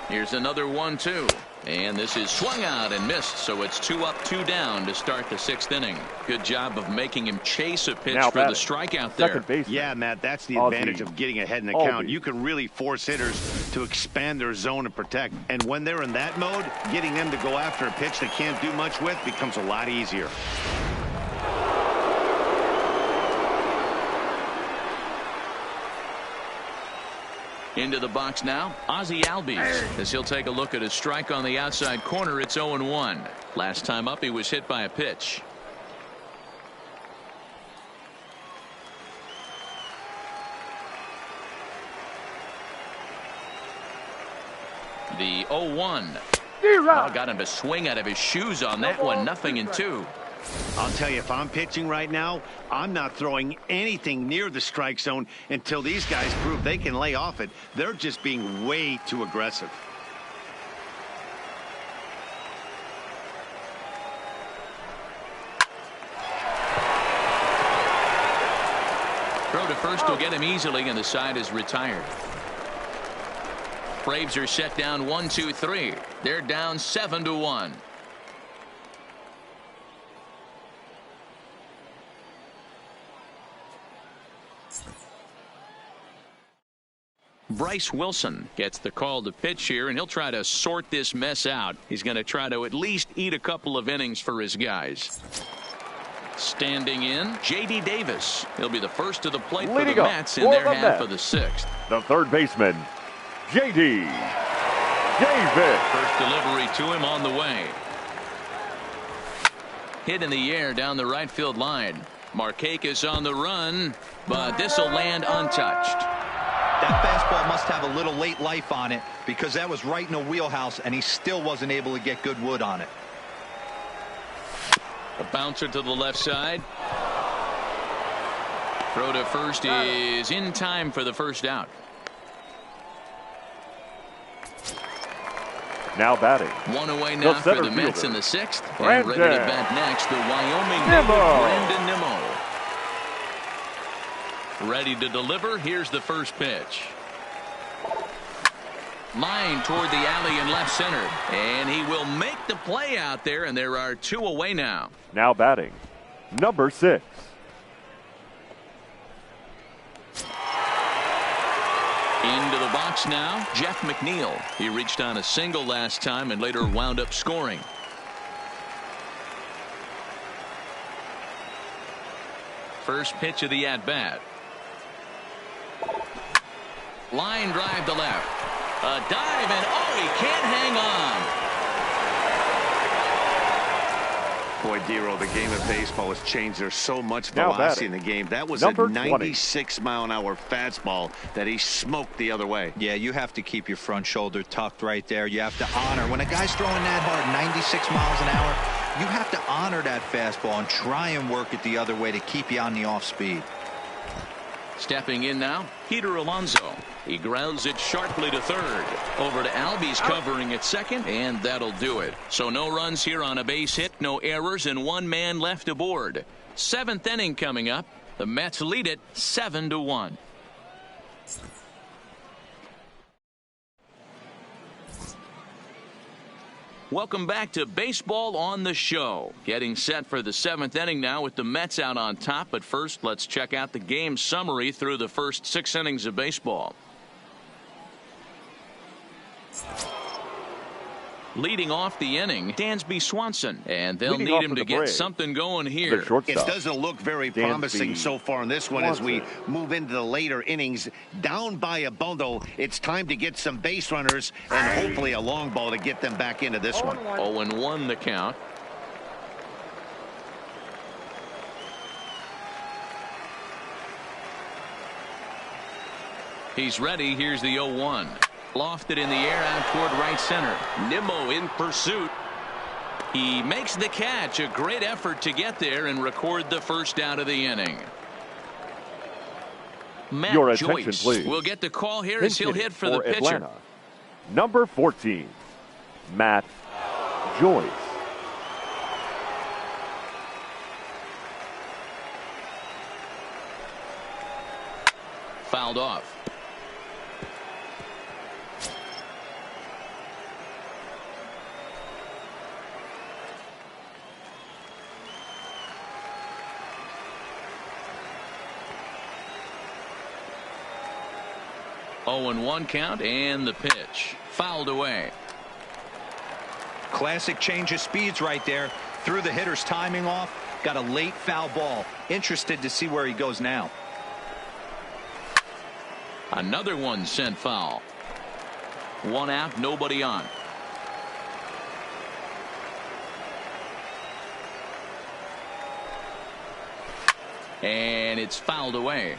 Here's another 1-2. And this is swung out and missed, so it's 2 up, 2 down to start the 6th inning. Good job of making him chase a pitch for the strikeout there. Yeah, Matt, that's the advantage of getting ahead in the count. You can really force hitters to expand their zone and protect. And when they're in that mode, getting them to go after a pitch they can't do much with becomes a lot easier. Into the box now, Ozzie Albies, as he'll take a look at a strike on the outside corner. It's 0-1. Last time up, he was hit by a pitch. The 0-1. Got him to swing out of his shoes on that one. 0-2. I'll tell you, if I'm pitching right now, I'm not throwing anything near the strike zone until these guys prove they can lay off it. They're just being way too aggressive. Throw to first will get him easily, and the side is retired. Braves are set down 1-2-3. They're down 7-1. Bryce Wilson gets the call to pitch here, and he'll try to sort this mess out. He's going to try to at least eat a couple of innings for his guys. Standing in, J.D. Davis. He'll be the first to the plate for the Mets in their half of the sixth. The third baseman, J.D. Davis. First delivery to him on the way. Hit in the air down the right field line. Markakis on the run, but this will land untouched. That fastball must have a little late life on it because that was right in the wheelhouse, and he still wasn't able to get good wood on it. A bouncer to the left side. Throw to first is in time for the first out. Now batting. One away now for the Mets in the sixth. And ready to bat next, the Wyoming native Brandon Nimmo. Ready to deliver. Here's the first pitch. Line toward the alley in left center. And he will make the play out there, and there are two away now. Now batting, number 6. Into the box now, Jeff McNeil. He reached on a single last time and later wound up scoring. First pitch of the at-bat. Line drive to left. A dive, and oh, he can't hang on. Boy, Dero, the game of baseball has changed. There's so much velocity in the game. That was a 96-mile-an-hour fastball that he smoked the other way. Yeah, you have to keep your front shoulder tucked right there. You have to honor. When a guy's throwing that hard, 96 miles an hour, you have to honor that fastball and try and work it the other way to keep you on the off speed. Stepping in now, Peter Alonso. He grounds it sharply to third. Over to Albies covering at second, and that'll do it. So no runs here on a base hit, no errors, and one man left aboard. Seventh inning coming up. The Mets lead it 7-1. Welcome back to Baseball on the Show. Getting set for the seventh inning now with the Mets out on top. But first, let's check out the game summary through the first 6 innings of baseball. Leading off the inning, Dansby Swanson, and they'll need him to get something going here. It doesn't look very promising so far in this one as we move into the later innings. Down by a bundle, it's time to get some base runners and hopefully a long ball to get them back into this one. 0-1 the count. He's ready. Here's the 0-1. Lofted in the air out toward right center. Nimmo in pursuit. He makes the catch. A great effort to get there and record the first out of the inning. Matt Your Joyce attention, please. will get the call here as he'll hit for the pitcher. Atlanta, number 14, Matt Joyce. Fouled off. Oh, 0-1 count, and the pitch fouled away. Classic change of speeds right there. Threw the hitter's timing off. Got a late foul ball. Interested to see where he goes now. Another one sent foul. One out, nobody on. And it's fouled away.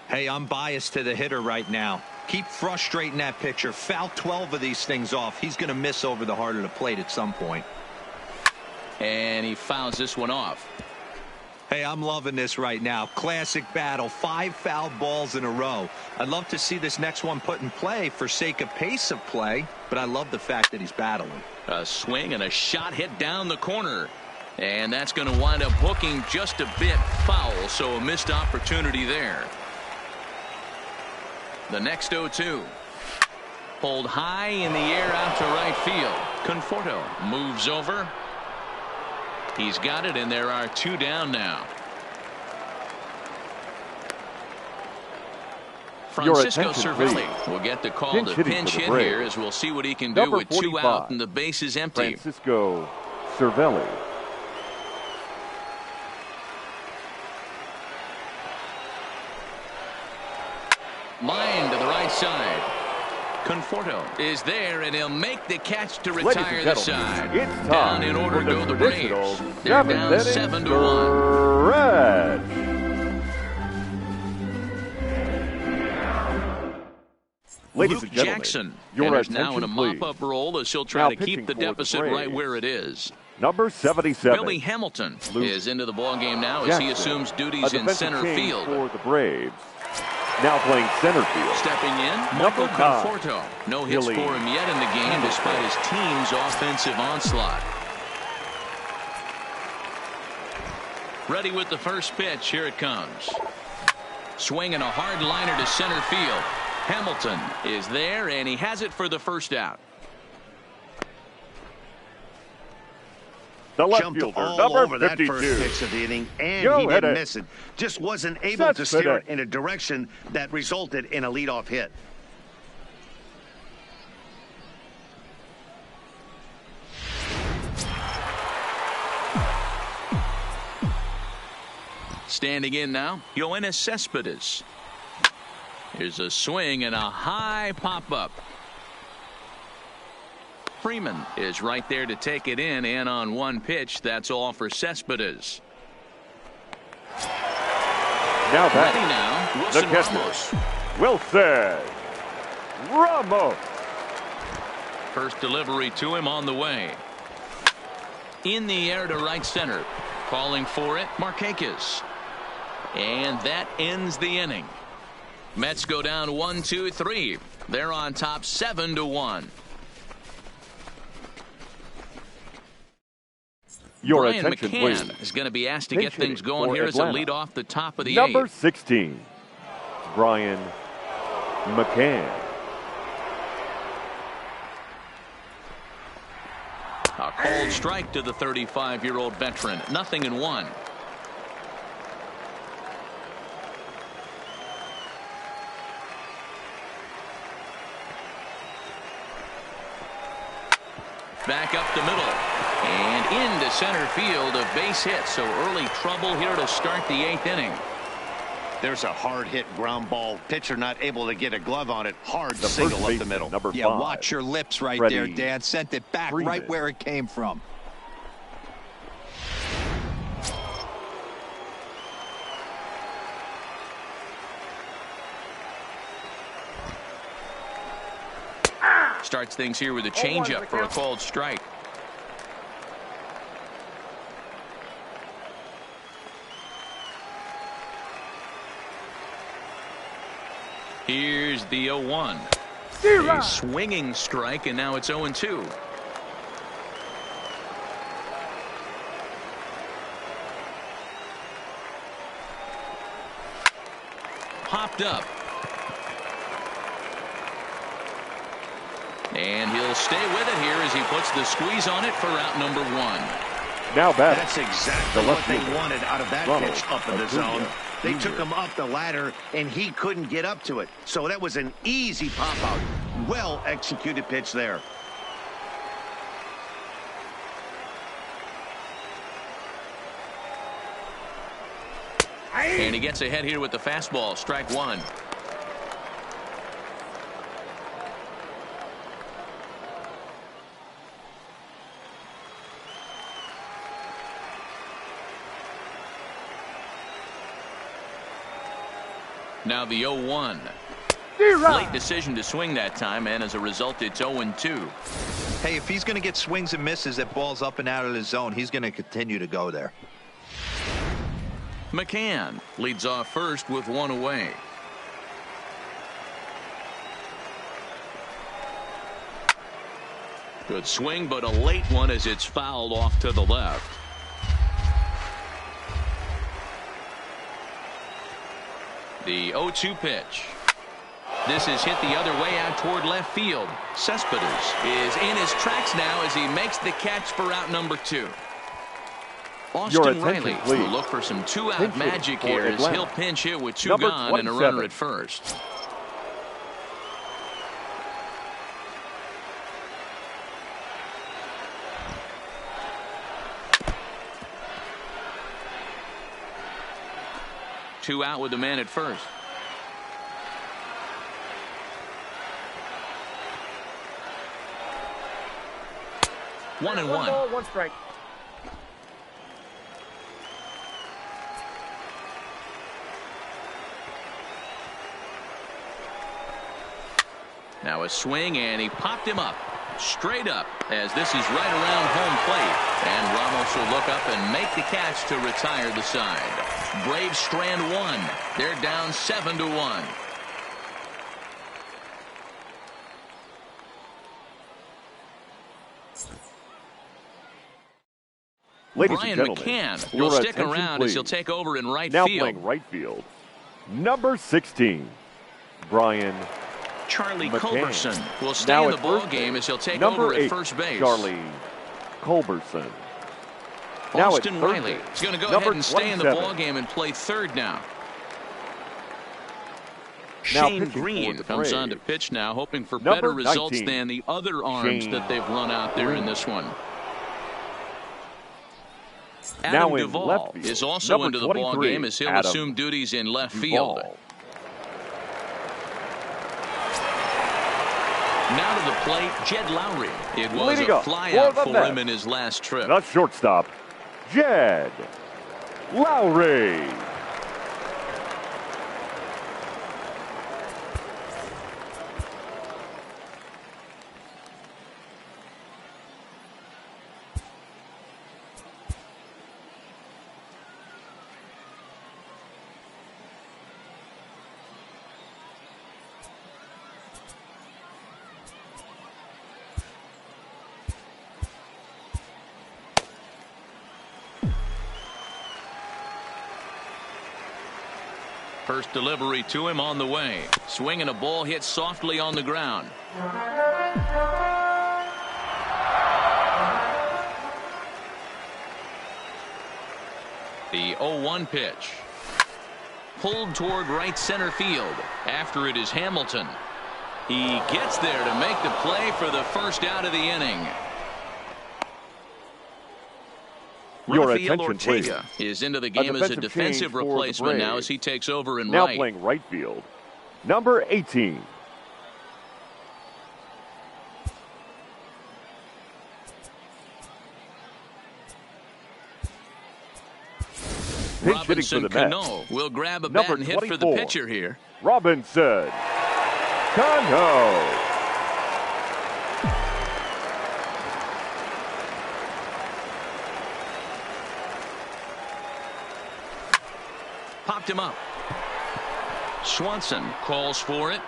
Hey, I'm biased to the hitter right now. Keep frustrating that pitcher. Foul 12 of these things off. He's going to miss over the heart of the plate at some point. And he fouls this one off. Hey, I'm loving this right now. Classic battle. 5 foul balls in a row. I'd love to see this next one put in play for sake of pace of play, but I love the fact that he's battling. A swing and a shot hit down the corner. And that's going to wind up hooking just a bit foul, so a missed opportunity there. The next 0-2. Pulled high in the air out to right field. Conforto moves over. He's got it, and there are 2 down now. Francisco Cervelli will get the call to pinch hit here, as we'll see what he can do with 2 out and the base is empty. Francisco Cervelli. Line to the right side. Conforto is there, and he'll make the catch to retire the side. It's down in order to go the Braves. They're down 7-1. Reds. Ladies and gentlemen, Jackson your enters now in a attention, mop-up role as he'll try to keep the for deficit the right where it is. Number 77. Billy Hamilton is into the ballgame now as Jackson, he assumes duties in center field. For the Braves. Now playing center field. Stepping in, Michael Conforto. No hits for him yet in the game despite his team's offensive onslaught. Ready with the first pitch. Here it comes. Swinging a hard liner to center field. Hamilton is there, and he has it for the first out. The left Jumped fielder, all number over 52. that first pitch of the inning, and he didn't miss it. Just wasn't able to steer it in a direction that resulted in a leadoff hit. Standing in now, Yoenis Cespedes. Here's a swing and a high pop-up. Freeman is right there to take it in, and on one pitch, that's all for Cespedes. Now ready now, Wilson Ramos. Wilson Ramos. First delivery to him on the way. In the air to right center. Calling for it, Markakis. And that ends the inning. Mets go down 1-2-3. They're on top 7-1. Brian McCann is going to be asked to get things going here as a lead off the top of the Number 8th. 16, Brian McCann. A cold strike to the 35-year-old veteran. 0-1. Back up the middle. And into center field, a base hit. So early trouble here to start the 8th inning. There's a hard hit ground ball. Pitcher not able to get a glove on it. Hard The single first up the middle. Number 5. Watch your lips right there, Dan. Sent it back right where it came from. Starts things here with a changeup for a called strike. Here's the 0-1. A swinging strike, and now it's 0-2. Popped up. And he'll stay with it here as he puts the squeeze on it for out number 1. Now back. That's exactly what they wanted out of that pitch up in the zone. They took him up the ladder, and he couldn't get up to it. So that was an easy pop-out. Well-executed pitch there. And he gets ahead here with the fastball. Strike 1. Now the 0-1. Late decision to swing that time, and as a result, it's 0-2. Hey, if he's going to get swings and misses at balls up and out of the zone, he's going to continue to go there. McCann leads off first with 1 away. Good swing, but a late one as it's fouled off to the left. The 0-2 pitch. This is hit the other way out toward left field. Cespedes is in his tracks now as he makes the catch for out number 2. Austin Riley will look for some 2-out magic here as he'll pinch hit with 2 gone and a runner at first. 2 out with the man at first. One and one. Ball, 1 strike. Now a swing, and he popped him up. Straight up, as this is right around home plate. And Ramos will look up and make the catch to retire the side. Braves strand 1. They're down 7-1. Ladies Brian and gentlemen, McCann will stick around as he'll take over in right field. Now playing right field, number 16, Brian Charlie McCann. Culberson will stay in the ball game as he'll take over at first base. Charlie Culberson. Austin Riley is going to go ahead and stay in the 27. ball game and play third now. Now Shane pitching Green for the comes on to Braves. pitch now, hoping for Number better results 19, than the other arms Shane that they've run out there in this one. Now Adam in Duvall left field, is also number into the ball 23, game as he'll Adam assume duties in left Duvall. field. Now to the plate, Jed Lowry. It was Leading a up flyout for the for him Mets, in his last trip. the shortstop, Jed Lowry. First delivery to him on the way. Swinging a ball hit softly on the ground. The 0-1 pitch. Pulled toward right center field. After it is Hamilton. He gets there to make the play for the first out of the inning. Your Rafael attention, Ortega please. is into the game as a defensive defensive change for the replacement now Braves. as he takes over in Now right. playing right field, number 18, pinch hitting for Robinson the Cano Mets, will grab a number bat and hit for the 24, pitcher here. Robinson Cano. Popped him up. Swanson calls for it.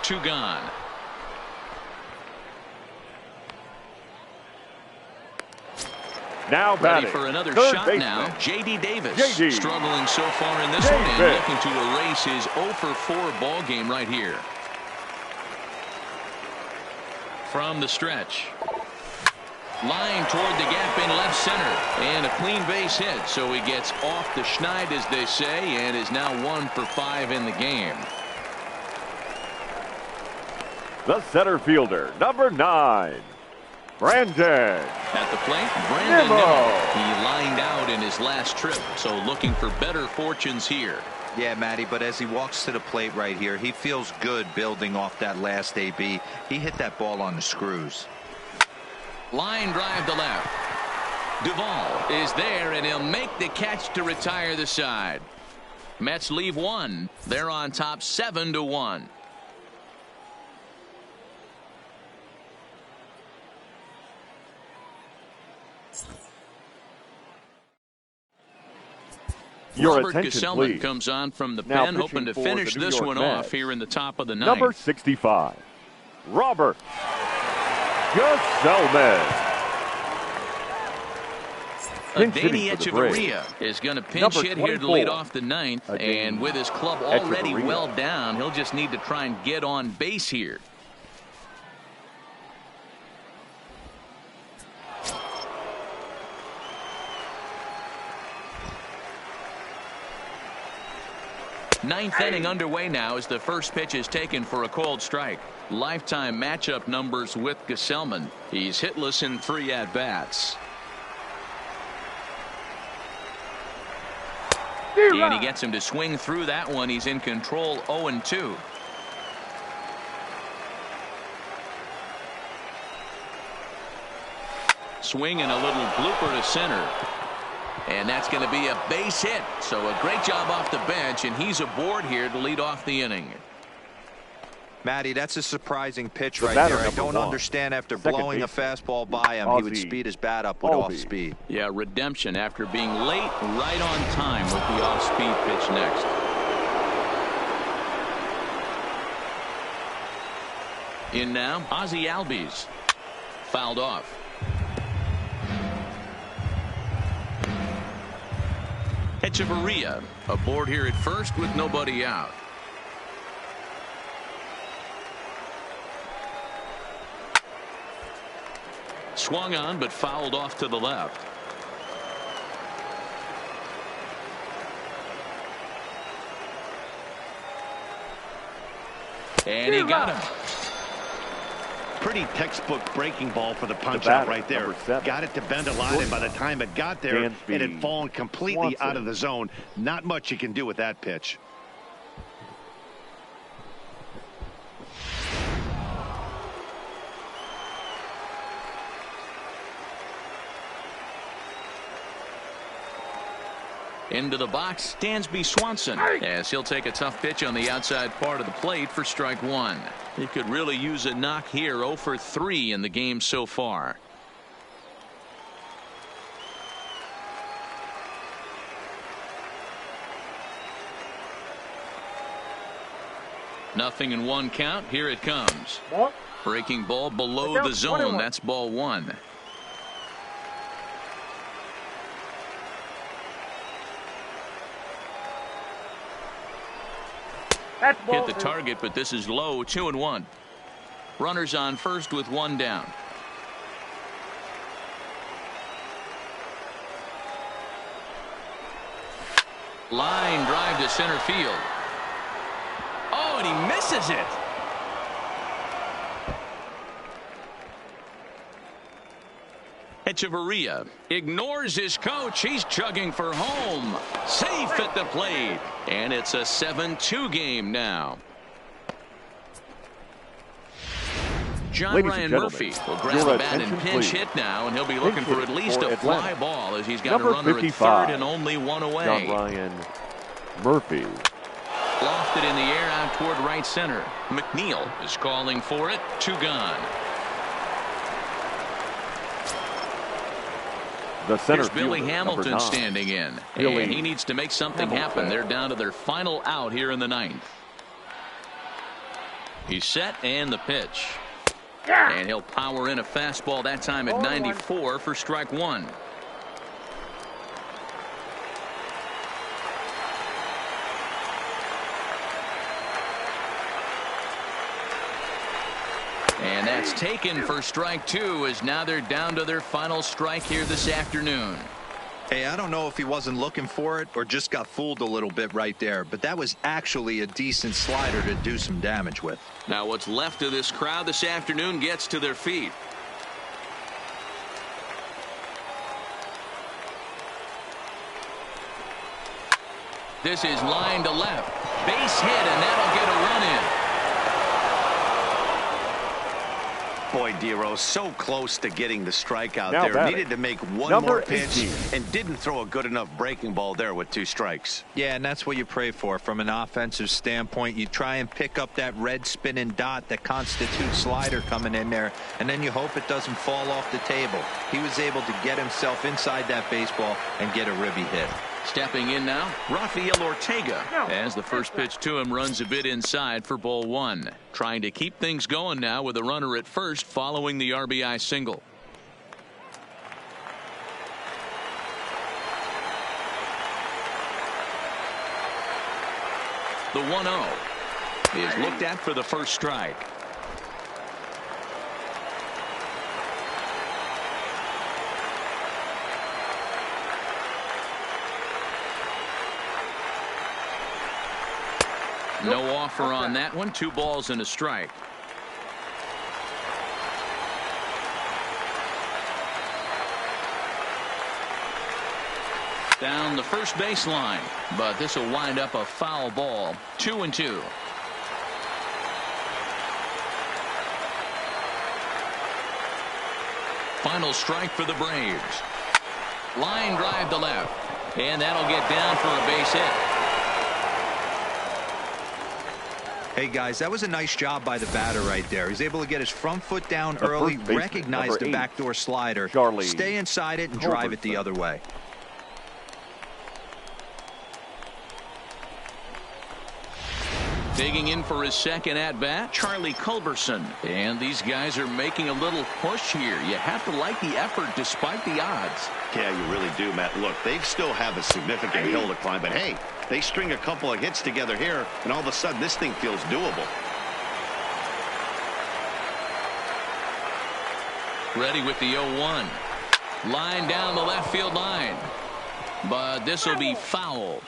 2 gone. Now Ready batting, for another third shot baseman, now. J.D. Davis J.D. struggling so far in this one and Davis. looking to erase his 0-for-4 ball game right here. From the stretch. Line toward the gap in left center. And a clean base hit. So he gets off the schneid, as they say, and is now 1 for 5 in the game. The center fielder, number 9, Brandon At the plate, Brandon Nimmo. Nimmo. He lined out in his last trip, so looking for better fortunes here. Yeah, Matty, but as he walks to the plate right here, he feels good building off that last AB. He hit that ball on the screws. Line drive to left. Duvall is there, and he'll make the catch to retire the side. Mets leave 1. They're on top 7-1. Your Robert attention, Gesellman please. comes on from the Now pen, pitching hoping to for finish the New this York one Mets, off here in the top of the ninth. number 65, Robert Gesellman. Pinch hitting Adani for the Braves, Echeverria is going to pinch number hit here to lead 24, off the ninth, Adani and with his club already Echeverria. well down, he'll just need to try and get on base here. Ninth inning underway now as the first pitch is taken for a called strike. Lifetime matchup numbers with Gesellman. He's hitless in 3 at-bats. And he gets him to swing through that one. He's in control, 0-2. Swing and a little blooper to center. And that's going to be a base hit. So a great job off the bench, and he's aboard here to lead off the inning. Matty, that's a surprising pitch right there. I don't understand after blowing a fastball by him, he would speed his bat up with off speed. Yeah, redemption after being late, right on time with the off-speed pitch next. In now, Ozzie Albies. Fouled off. Echeverria aboard here at first with nobody out. Swung on but fouled off to the left. And he got him. Pretty textbook breaking ball for the punch out right there. Got it to bend a lot, and by the time it got there, it had fallen completely out of the zone. Not much you can do with that pitch. Into the box, Dansby Swanson, as he'll take a tough pitch on the outside part of the plate for strike one. He could really use a knock here. 0 for 3 in the game so far. Nothing in 1 count. Here it comes. Breaking ball below the zone. That's ball 1. Hit the target, but this is low. 2-1. Runners on first with 1 down. Line drive to center field. Oh, and he misses it. Echeverria ignores his coach. He's chugging for home. Safe at the plate. And it's a 7-2 game now. John Ryan Murphy will grab the bat and pinch hit now, and he'll be looking for at least a fly ball as he's got a runner at third and only 1 away. John Ryan Murphy. Lofted in the air out toward right center. McNeil is calling for it. 2 gone. Here's Billy Hamilton standing in. And he needs to make something happen. They're down to their final out here in the 9th. He's set and the pitch. And he'll power in a fastball that time at 94 for strike 1. And that's taken for strike 2, as now they're down to their final strike here this afternoon. Hey, I don't know if he wasn't looking for it or just got fooled a little bit right there, but that was actually a decent slider to do some damage with. Now what's left of this crowd this afternoon gets to their feet. This is line to left. Base hit, and that'll get a run in. Boy, Dero, so close to getting the strikeout there. Needed to make one more pitch and didn't throw a good enough breaking ball there with 2 strikes. Yeah, and that's what you pray for from an offensive standpoint. You try and pick up that red spinning dot that constitutes slider coming in there, and then you hope it doesn't fall off the table. He was able to get himself inside that baseball and get a ribby hit. Stepping in now, Rafael Ortega, as the first pitch to him runs a bit inside for ball 1. Trying to keep things going now with a runner at first following the RBI single. The 1-0 is looked at for the first strike. No offer on that one. 2 balls and a strike. Down the first baseline, but this will wind up a foul ball. 2-2. Final strike for the Braves. Line drive to left, and that'll get down for a base hit. Hey guys, that was a nice job by the batter right there. He's able to get his front foot down early, recognize the backdoor slider, stay inside it, and drive it the other way. Digging in for his second at-bat, Charlie Culberson. And these guys are making a little push here. You have to like the effort despite the odds. Yeah, you really do, Matt. Look, they still have a significant hill to climb, but hey, they string a couple of hits together here, and all of a sudden this thing feels doable. Ready with the 0-1. Line down the left field line. But this will be fouled.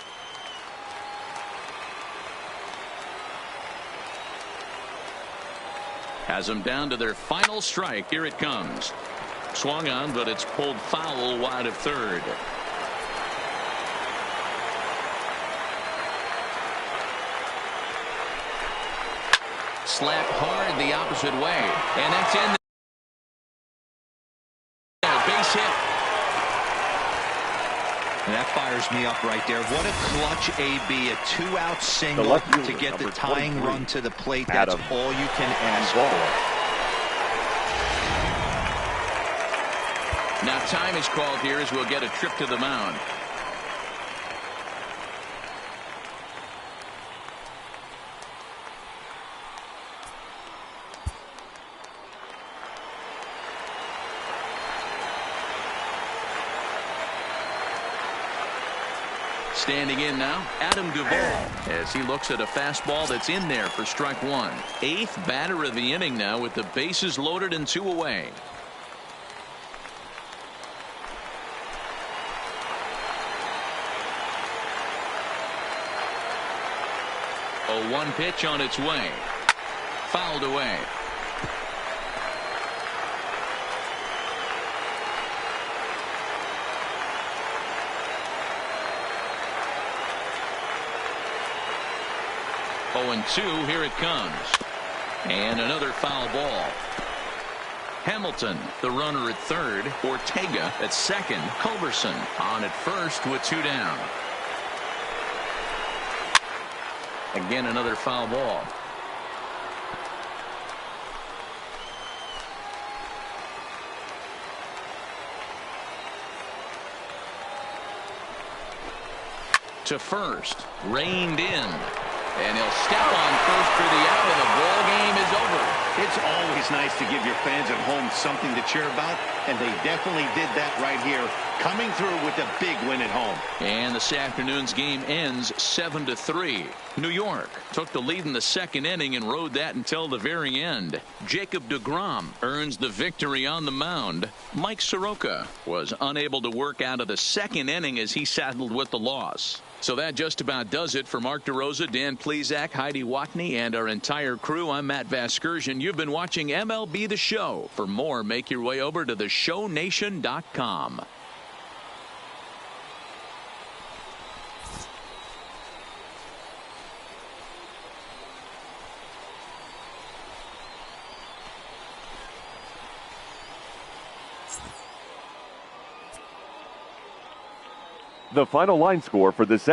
Has them down to their final strike. Here it comes. Swung on, but it's pulled foul wide of third. Slapped hard the opposite way. And that's in there. Base hit. And that fires me up right there. What a clutch AB. A two-out single to get the tying run to the plate. That's all you can ask for. Now time is called here as we'll get a trip to the mound. Standing in now, Adam Duvall, as he looks at a fastball that's in there for strike one. 8th batter of the inning now with the bases loaded and 2 away. A 1 pitch on its way. Fouled away. And 2, here it comes. And another foul ball. Hamilton, the runner at third. Ortega at second. Culberson on at first with 2 down. Again, another foul ball. To first, reined in. And he'll step on first for the out, and the ball game is over. It's always nice to give your fans at home something to cheer about, and they definitely did that right here, coming through with a big win at home. And this afternoon's game ends 7-3. New York took the lead in the second inning and rode that until the very end. Jacob deGrom earns the victory on the mound. Mike Soroka was unable to work out of the second inning as he saddled with the loss. So that just about does it for Mark DeRosa, Dan Plesac, Heidi Watney, and our entire crew. I'm Matt Vasgersian. You've been watching MLB The Show. For more, make your way over to theshownation.com. The final line score for this